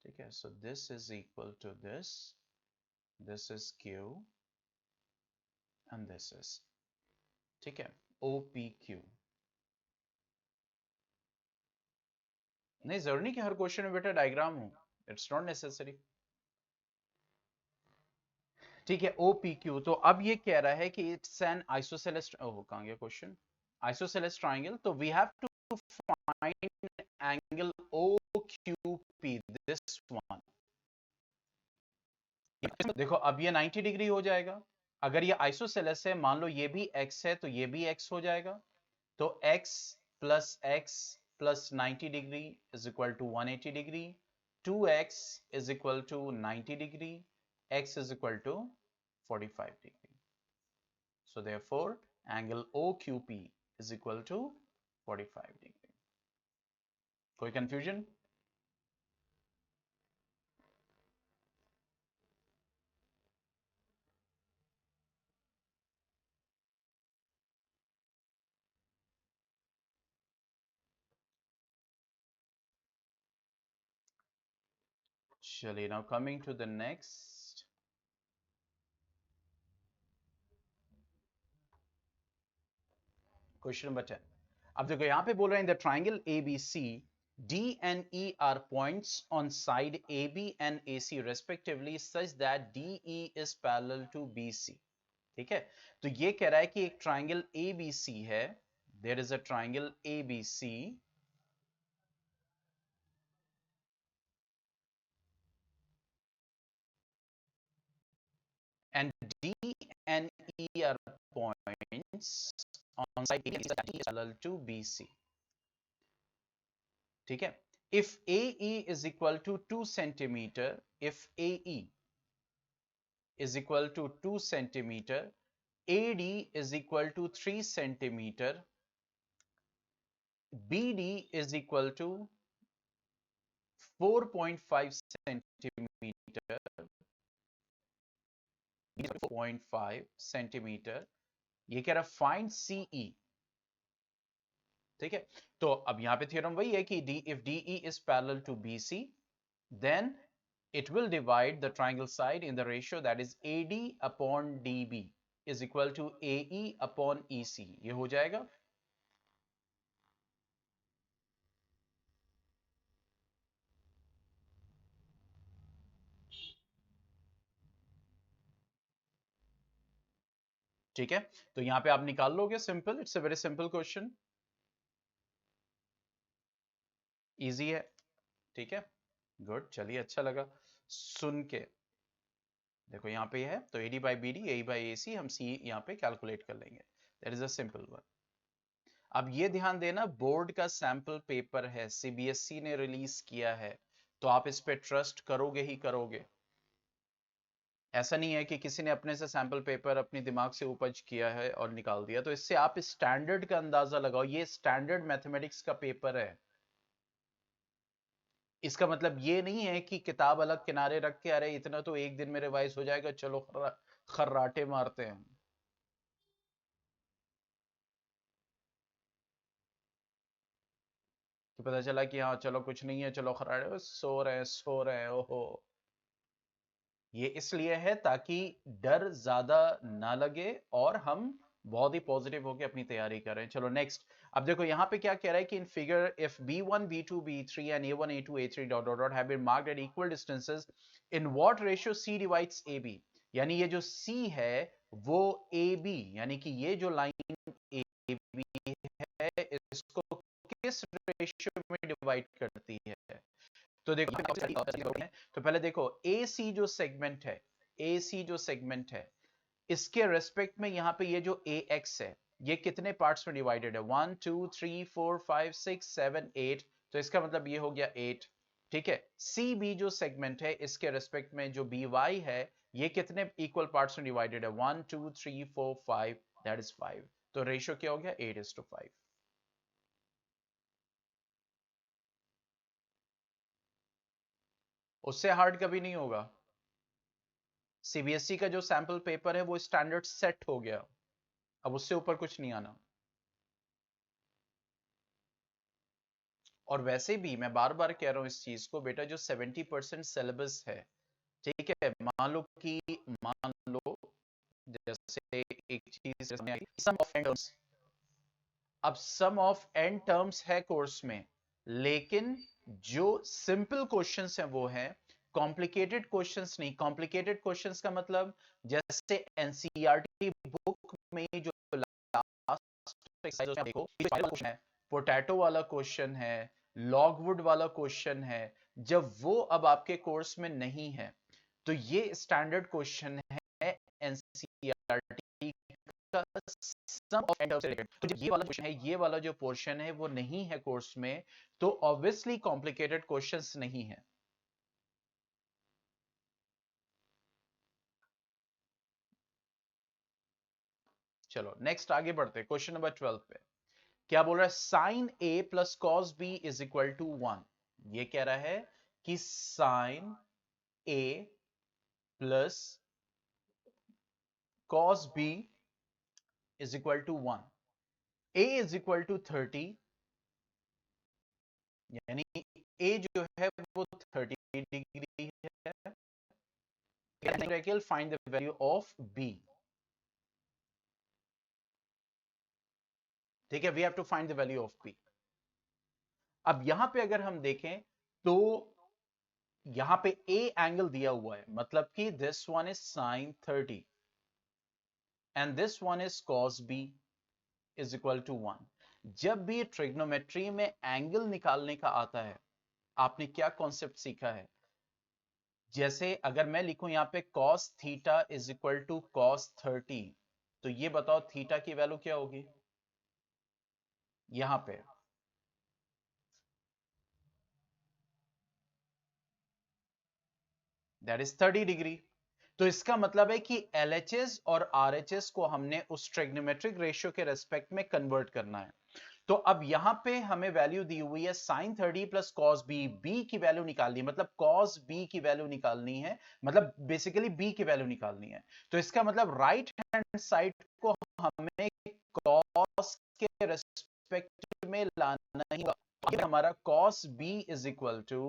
S1: ठीक है, so this is equal to this is Q and this is, ठीक है, OPQ। नहीं, जरूरी नहीं कि हर क्वेश्चन में बेटा डायग्राम हो, इट्स नॉट नेसेसरी। ठीक है, OPQ, तो अब ये कह रहा है कि इट्स एन आइसोसेलेस, ओह कहां गया क्वेश्चन, आइसोसेलेस ट्रायंगल, तो we have to find angle OQP, this one. देखो अब ये 90 डिग्री हो जाएगा, अगर ये आइसोसेलेस है, मान लो ये भी x है तो ये भी x हो जाएगा, तो x plus 90 degree is equal to 180 degree. 2x is equal to 90 degree, x is equal to 45 degree. So therefore angle OQP is equal to 45 degree. कोई confusion? चलिए, now coming to the next. Question number 10. अब देखो यहां पे बोल रहे हैं the triangle ABC D and E are points on side AB and AC respectively such that DE is parallel to BC. ठीक है, तो ये कह रहा है कि एक ट्राइंगल ABC है. There is a triangle ABC and D and E are points on side AB and D is parallel to BC. ठीक है, if AE is equal to 2 centimeter, if AE is equal to 2 centimeter, AD is equal to 3 centimeter, BD is equal to 4.5 centimeter, 4.5 centimeter. ये कह रहा find CE. ठीक है, तो अब यहां पे थ्योरम वही है कि if DE is parallel to BC, then it will divide the triangle side in the ratio that is AD upon DB is equal to AE upon EC. ये हो जाएगा. ठीक है, तो यहां पे आप निकाल लोगे. Simple, it's a very simple question, easy है. ठीक है, गुड. चलिए, अच्छा लगा सुन के. देखो यहां पे है तो AD by BD, AE by AC, हम C यहां पे कैलकुलेट कर लेंगे. That is a simple one. अब ये ध्यान देना, बोर्ड का सैंपल पेपर है, CBSE ने रिलीज किया है, तो आप इस पे ट्रस्ट करोगे ही करोगे. ऐसा नहीं है कि किसी ने अपने से सैंपल पेपर अपने दिमाग से उपज किया है और निकाल दिया. तो इससे आप स्टैंडर्ड का अंदाजा लगाओ. ये स्टैंडर्ड मैथमेटिक्स का पेपर है. इसका मतलब ये नहीं है कि किताब अलग किनारे रख के अरे इतना तो एक दिन में रिवाइज हो जाएगा, चलो खर्राटे मारते हैं. कि पता चला कि हाँ चलो कुछ नहीं है, चलो खर्राटे, सो रहे हैं. ओहो, ये इसलिए है ताकि डर ज्यादा ना लगे और हम बहुत ही पॉजिटिव होकर अपनी तैयारी करें. चलो नेक्स्ट. अब देखो यहां पे क्या कह रहा है कि in figure if B1 B2 B3 and A1 A2 A3 dot dot dot have been marked at equal distances, in what ratio C divides AB. यानी ये जो C है वो AB, यानी कि ये जो लाइन AB है इसको किस रेशियो में डिवाइड करती है. तो देखो तो पहले देखो AC जो सेगमेंट है, AC जो सेगमेंट है, इसके रेस्पेक्ट में यहां पे ये जो AX है ये कितने पार्ट्स में डिवाइडेड है? 1 2 3 4 5 6 7 8. तो इसका मतलब ये हो गया 8. ठीक है, CB जो सेगमेंट है इसके रेस्पेक्ट में जो BY है ये कितने इक्वल पार्ट्स में डिवाइडेड है? 1 2 3 4 5, दैट इज 5. तो रेशियो क्या हो गया? 8:5. उससे हार्ड कभी नहीं होगा. CBSE का जो सैंपल पेपर है वो स्टैंडर्ड सेट हो गया, अब उससे ऊपर कुछ नहीं आना. और वैसे भी मैं बार बार कह रहा हूं इस चीज को, बेटा जो 70% सिलेबस है, ठीक है, मान लो जैसे एक चीज सम ऑफ एन टर्म्स. अब सम ऑफ एन टर्म्स है कोर्स में, लेकिन जो सिंपल क्वेश्चंस हैं वो हैं, कॉम्प्लिकेटेड क्वेश्चंस नहीं. कॉम्प्लिकेटेड क्वेश्चंस का मतलब जैसे एनसीईआरटी बुक में जो लास्ट एक्सरसाइज देखो, क्वेश्चन है, पोटैटो वाला क्वेश्चन है, लॉगवुड वाला क्वेश्चन है, जब वो अब आपके कोर्स में नहीं है तो ये स्टैंडर्ड क्वेश्चन है एनसीईआरटी का, सम ऑफ एन टर्म्स से रिलेटेड. तो जब ये वाला क्वेश्चन है, ये वाला जो पोर्शन है वो नहीं है कोर्स में, तो ऑब्वियसली कॉम्प्लिकेटेड क्वेश्चंस नहीं है. चलो नेक्स्ट आगे बढ़ते हैं क्वेश्चन नंबर 12 पे। क्या बोल रहा है? Sine A plus cos B is equal to 1। ये कह रहा है कि sine A plus cos B is equal to 1। A is equal to 30, यानी ए जो है वो 30 डिग्री है। Find the value of B. ठीक है, we have to find the value of B. अब यहां पे अगर हम देखें तो यहां पे ए एंगल दिया हुआ है, मतलब कि this one is sine 30 and this one is cos B is equal to 1। जब भी ट्रिग्नोमेट्री में एंगल निकालने का आता है, आपने क्या कॉन्सेप्ट सीखा है? जैसे अगर मैं लिखूं यहां पे cos theta is equal to cos 30, तो ये बताओ थीटा की वैल्यू क्या होगी यहां पे? That is 30 degree. तो इसका मतलब है कि LHS और RHS को हमने उस ट्रिग्नोमेट्रिक रेशियो के रेस्पेक्ट में कन्वर्ट करना है। तो अब यहां पे हमें वैल्यू दी हुई है sine 30 plus cos B. B की वैल्यू निकालनी है, मतलब कॉस बी की वैल्यू निकालनी है, मतलब बेसिकली बी की वैल्यू निकालनी है। तो इसका मतलब राइट हैंड साइड को हमें कॉस के रेस्पेक्ट में लाना ही होगा। हमारा cos B is equal to,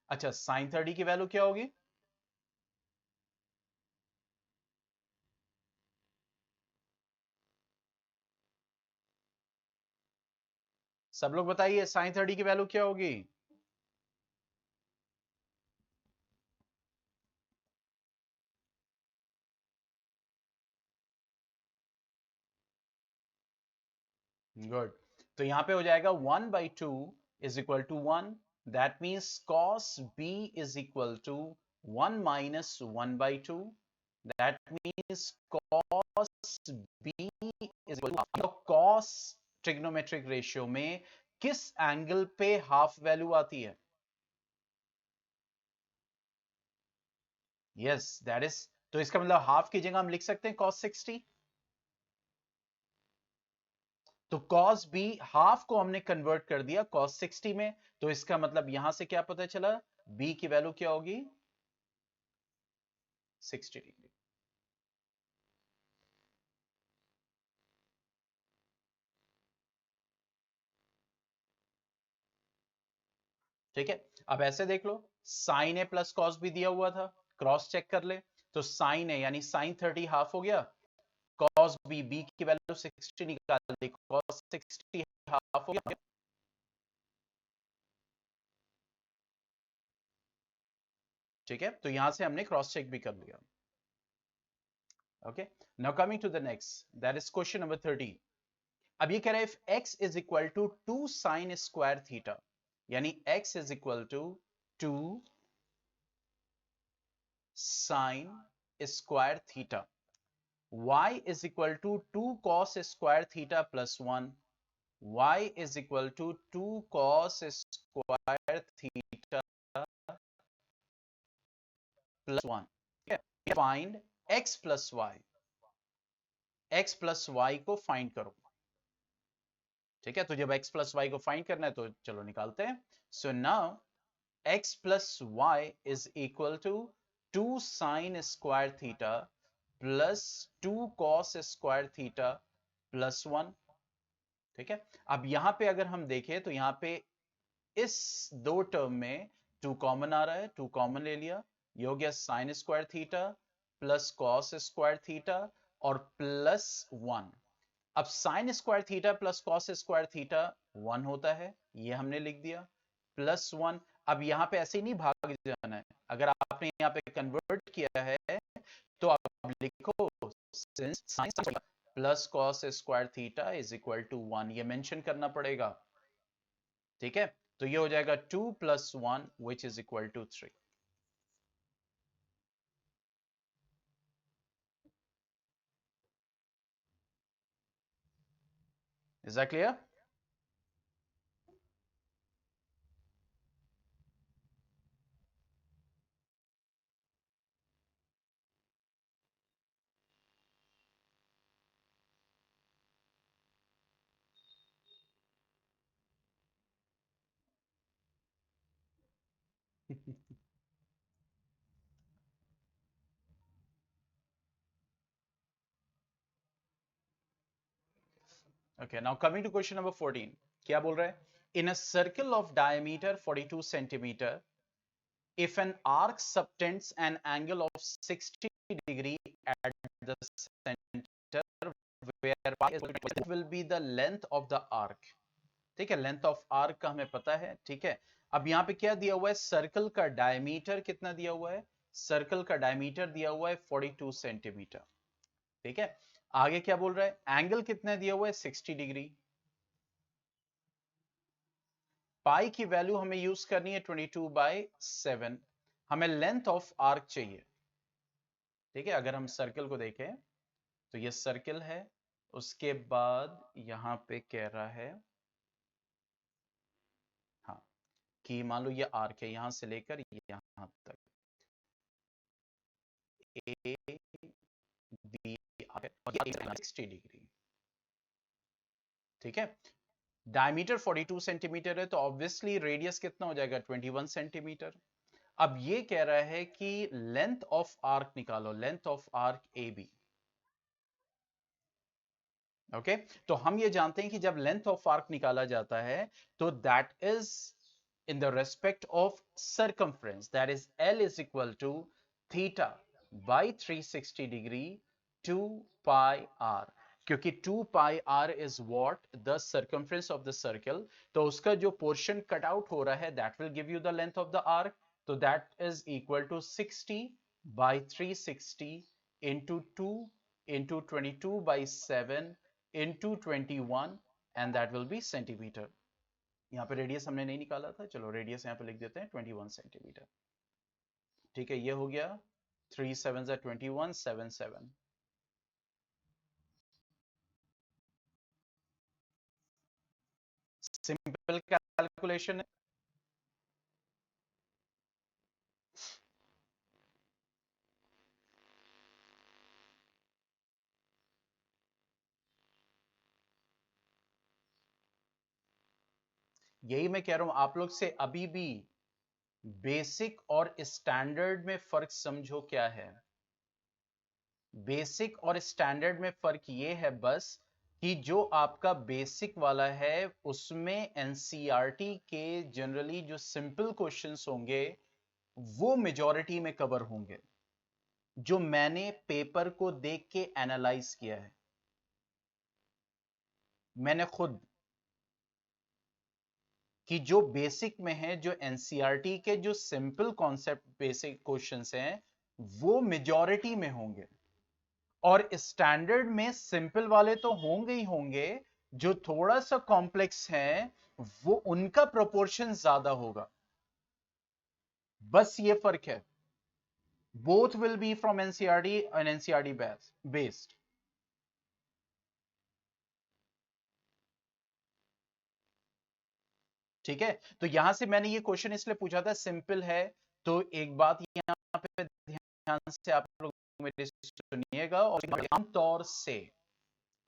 S1: अच्छा साइन 30 की वैल्यू क्या होगी? सब लोग बताइए साइन 30 की वैल्यू क्या होगी? गुड। तो यहां पे हो जाएगा 1/2 is equal to 1। That means cos b is equal to 1 minus 1/2। That means cos b is equal to cos trigonometric ratio में किस एंगल पे हाफ वैल्यू आती है? यस दैट इज, तो इसका मतलब हाफ की जगह हम लिख सकते हैं cos 60। तो cos b हाफ को हमने कन्वर्ट कर दिया cos 60 में। तो इसका मतलब यहां से क्या पता चला? b की वैल्यू क्या होगी? 60 डिग्री। ठीक है, अब ऐसे देख लो, साइन ए प्लस कॉस भी दिया हुआ था, क्रॉस चेक कर ले। तो साइन ए यानी साइन 30 हाफ हो गया, कॉस बी, बी की वैल्यू 60 निकाल दी, कॉस 60 हाफ हो गया। ठीक है, तो यहां से हमने क्रॉस चेक भी कर लिया। Okay, now coming to the next, that is question number 13। अब ये कह रहा है if x is equal to 2 sine square theta, यानी x is equal to 2 sine square theta, y is equal to 2 cos square theta plus 1, y is equal to 2 cos square theta plus 1। ठीक है, find x plus y, x plus y को find करो। ठीक है, तो जब x plus y को find करना है तो चलो निकालते हैं। So now x plus y is equal to 2 sin square theta plus 2 cos square theta plus 1। ठीक है, अब यहां पे अगर हम देखें तो यहां पे इस दो टर्म में 2 कॉमन आ रहा है, 2 कॉमन ले लिया, ये हो गया sign square theta plus cos square theta और प्लस 1। अब sign square theta plus cos square theta 1 होता है, ये हमने लिख दिया, प्लस 1। अब यहां पे ऐसे ही नहीं भाग जाना है, अगर आपने यहां पे कन्वर्ट किया है तो आप लिखो since sine plus cos square theta is equal to 1, ये मेंशन करना पड़ेगा। ठीक है, तो ये हो जाएगा 2 plus 1 which is equal to 3। Is that clear? Okay, now coming to question number 14. क्या बोल रहा है? In a circle of diameter 42 centimeter, if an arc subtends an angle of 60 degree at the center where pi will be the length of the arc. ठीक है, length of arc का हमें पता है, ठीक है। अब यहाँ पे क्या दिया हुआ है? सर्कल का डायमीटर कितना दिया हुआ है? सर्कल का डायमीटर दिया हुआ है 42 सेंटीमीटर, ठीक है। आगे क्या बोल रहा है? एंगल कितना दिया हुआ है? 60 डिग्री। पाई की वैल्यू हमें यूज करनी है 22/7। हमें लेंथ ऑफ आर्क चाहिए, ठीक है। अगर हम सर्कल को देखें तो ये सर्कल है, उसके बाद यहां पे कह रहा है, हाँ, कि मान लो ये आर्क है यहां से लेकर यहां तक, ए बी आर्क है और ये 60 डिग्री, ठीक है। डायमीटर 42 सेंटीमीटर है तो ऑब्वियसली रेडियस कितना हो जाएगा? 21 सेंटीमीटर। अब ये कह रहा है कि लेंथ ऑफ आर्क निकालो, length of arc A B. Okay, तो हम ये जानते हैं कि जब लेंथ ऑफ आर्क निकाला जाता है तो that is in the respect of circumference, that is L is equal to theta by 360 degree 2 pi r, क्योंकि 2 pi r is what the circumference of the circle, तो उसका जो portion cut out हो रहा है that will give you the length of the arc, तो that is equal to 60 by 360 into 2 into 22 by 7 into 21 and that will be centimeter। यहाँ पे radius हमने नहीं निकाला था, चलो रेडियस यहाँ पे लिख देते हैं 21 सेंटीमीटर, ठीक है। ये हो गया 3 7 21 7 7। सिंपल कैलकुलेशन है। यही मैं कह रहा हूं आप लोग से, अभी भी बेसिक और स्टैंडर्ड में फर्क समझो क्या है। बेसिक और स्टैंडर्ड में फर्क ये है बस कि जो आपका बेसिक वाला है उसमें एनसीईआरटी के जनरली जो सिंपल क्वेश्चंस होंगे वो मेजॉरिटी में कवर होंगे, जो मैंने पेपर को देख के एनालाइज किया है, मैंने खुद, कि जो बेसिक में है, जो एनसीईआरटी के जो सिंपल कॉन्सेप्ट बेसिक क्वेश्चंस हैं वो मेजॉरिटी में होंगे, और स्टैंडर्ड में सिंपल वाले तो होंगे ही होंगे, जो थोड़ा सा कॉम्प्लेक्स है वो उनका प्रोपोर्शन ज्यादा होगा, बस ये फर्क है। Both will be from NCERT and NCERT based. ठीक है, तो यहां से मैंने ये क्वेश्चन इसलिए पूछा था, सिंपल है। तो एक बात यहां पे ध्यान से आप लोग मेरी सुनिएगा, और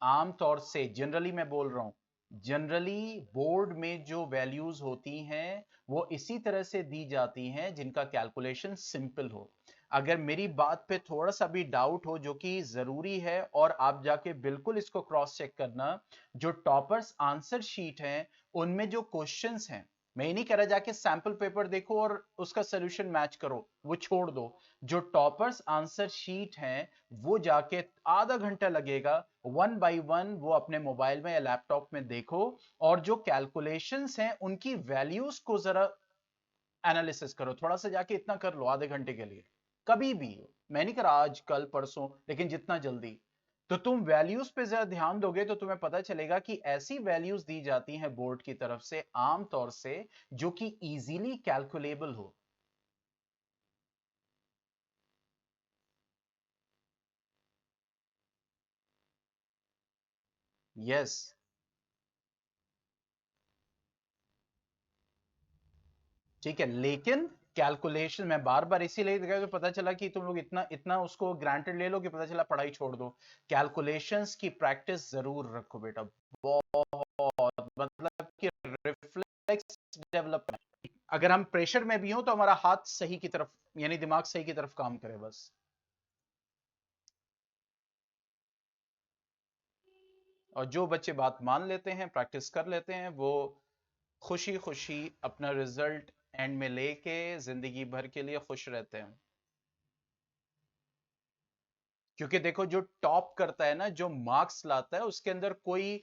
S1: आमतौर से जनरली मैं बोल रहा हूं, जनरली बोर्ड में जो वैल्यूज होती हैं वो इसी तरह से दी जाती हैं जिनका कैलकुलेशन सिंपल हो। अगर मेरी बात पे थोड़ा सा भी डाउट हो, जो कि जरूरी है, और आप जाके बिल्कुल इसको क्रॉस चेक करना, जो टॉपर्स आंसर शीट हैं उनमें जो क्वेश्चंस हैं, मैं ये नहीं कह रहा जाके सैंपल पेपर देखो और उसका सोल्यूशन मैच करो, वो छोड़ दो। जो टॉपर्स आंसर शीट हैं वो जाके आधा घंटा लगेगा, वन बाय वन वो अपने मोबाइल में या लैपटॉप में देखो, और जो कैलकुलेशंस हैं उनकी वैल्यूज को जरा एनालिसिस करो, थोड़ा सा जाके इतना कर लो आधे घंटे के लिए, कभी भी। मैं नहीं कर रहा आज कल परसों, लेकिन जितना जल्दी। तो तुम वैल्यूज पे जरा ध्यान दोगे तो तुम्हें पता चलेगा कि ऐसी वैल्यूज दी जाती हैं बोर्ड की तरफ से आमतौर से जो कि इजीली कैलकुलेबल हो। यस, ठीक है, लेकिन कैलकुलेशन मैं बार बार इसीलिए दिखाया तो पता चला कि तुम लोग इतना इतना उसको ग्रांटेड ले लो कि पता चला पढ़ाई छोड़ दो। कैलकुलेशंस की प्रैक्टिस जरूर रखो बेटा, बहुत, मतलब कि रिफ्लेक्स डेवलप। अगर हम प्रेशर में भी हो तो हमारा हाथ सही की तरफ, यानी दिमाग सही की तरफ काम करे बस। और जो बच्चे बात मान लेते हैं, प्रैक्टिस कर लेते हैं, वो खुशी खुशी अपना रिजल्ट एंड में लेके जिंदगी भर के लिए खुश रहते हैं। क्योंकि देखो, जो टॉप करता है ना, जो मार्क्स लाता है, उसके अंदर कोई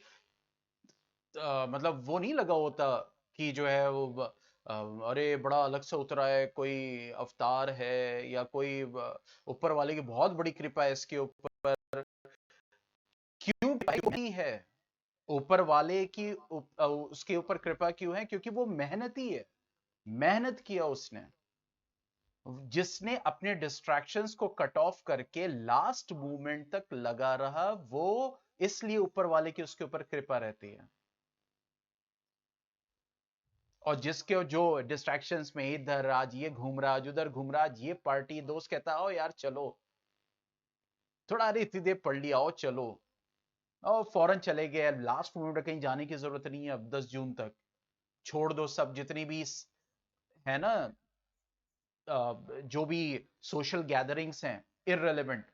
S1: मतलब वो नहीं लगा होता कि जो है वो अरे बड़ा अलग से उतरा है, कोई अवतार है, या कोई ऊपर वाले की बहुत बड़ी कृपा है इसके ऊपर। क्यों नहीं है? ऊपर वाले की उसके ऊपर कृपा क्यों है? क्योंकि वो मेहनती है, मेहनत किया उसने। जिसने अपने डिस्ट्रैक्शंस को कट ऑफ करके लास्ट मोमेंट तक लगा रहा, वो इसलिए ऊपर वाले की उसके ऊपर कृपा रहती है। और जिसके जो डिस्ट्रैक्शंस में इधर आज ये घूम रहा, आज उधर घूम रहा, आज ये पार्टी, दोस्त कहता हो यार चलो थोड़ा, अरे इतनी देर पढ़ लिया, आओ चलो, और फौरन चले गए। लास्ट मोमेंट में कहीं जाने की जरूरत नहीं है, अब 10 जून तक छोड़ दो सब, जितनी भी है ना जो भी सोशल गैदरिंग्स हैं, इररिलेवेंट।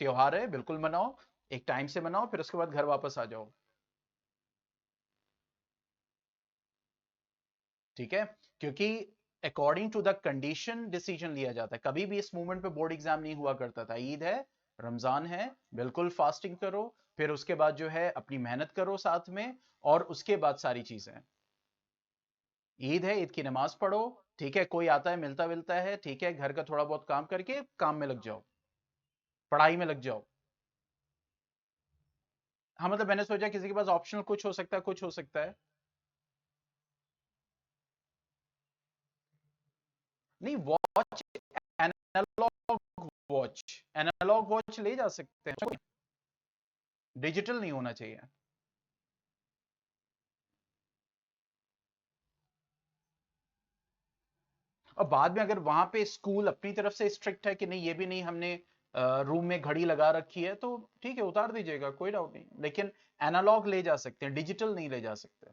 S1: त्योहार है, बिल्कुल मनाओ, एक टाइम से मनाओ, फिर उसके बाद घर वापस आ जाओ। ठीक है? क्योंकि according to the condition decision लिया जाता है। कभी भी इस मूवमेंट पे बोर्ड एग्जाम नहीं हुआ करता था। ईद है, रमजान है, बिल्कुल फास्टिंग करो, फिर उसके बाद जो है अपनी मेहनत करो साथ में, और उसके बाद सारी चीजें। ईद है, ईद की नमाज पढ़ो, ठीक है, कोई आता है मिलता विलता है, ठीक है, घर का थोड़ा बहुत काम करके काम में लग जाओ, पढ़ाई में लग जाओ। हाँ, मतलब मैंने सोचा किसी के पास ऑप्शनल कुछ हो सकता है, कुछ हो सकता है। नहीं, watch, analogue watch, analogue watch ले जा सकते हैं, डिजिटल नहीं होना चाहिए। और बाद में अगर वहां पे स्कूल अपनी तरफ से स्ट्रिक्ट है कि नहीं, ये भी नहीं, हमने रूम में घड़ी लगा रखी है, तो ठीक है, उतार दीजिएगा, कोई डाउट नहीं, लेकिन एनालॉग ले जा सकते हैं, डिजिटल नहीं ले जा सकते।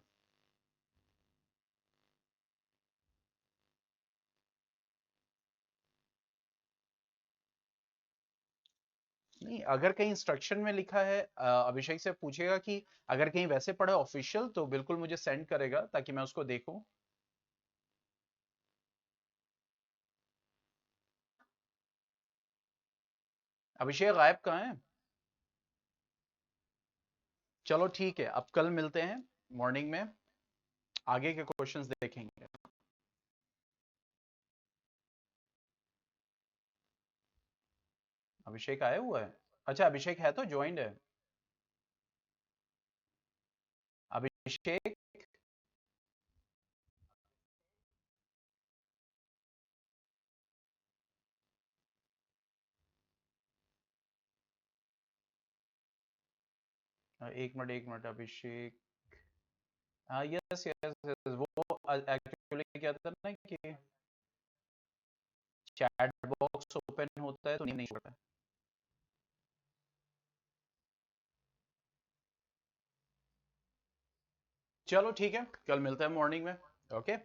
S1: नहीं, अगर कहीं इंस्ट्रक्शन में लिखा है, अभिषेक से पूछेगा कि अगर कहीं वैसे पढ़ा ऑफिशियल, तो बिल्कुल मुझे सेंड करेगा ताकि मैं उसको देखूं। अभिषेक गायब कहाँ है? चलो ठीक है, अब कल मिलते हैं मॉर्निंग में, आगे के क्वेश्चंस देखेंगे। अभिषेक आया हुआ है? अच्छा, अभिषेक है तो ज्वाइंट है। अभिषेक, 1 मिनट, 1 मिनट, अभिषेक, हाँ, यस यस यस, वो एक्चुअली क्या था ना कि चैट बॉक्स ओपन होता है तो नहीं पड़ता। चलो ठीक है, कल मिलते हैं मॉर्निंग में। ओके।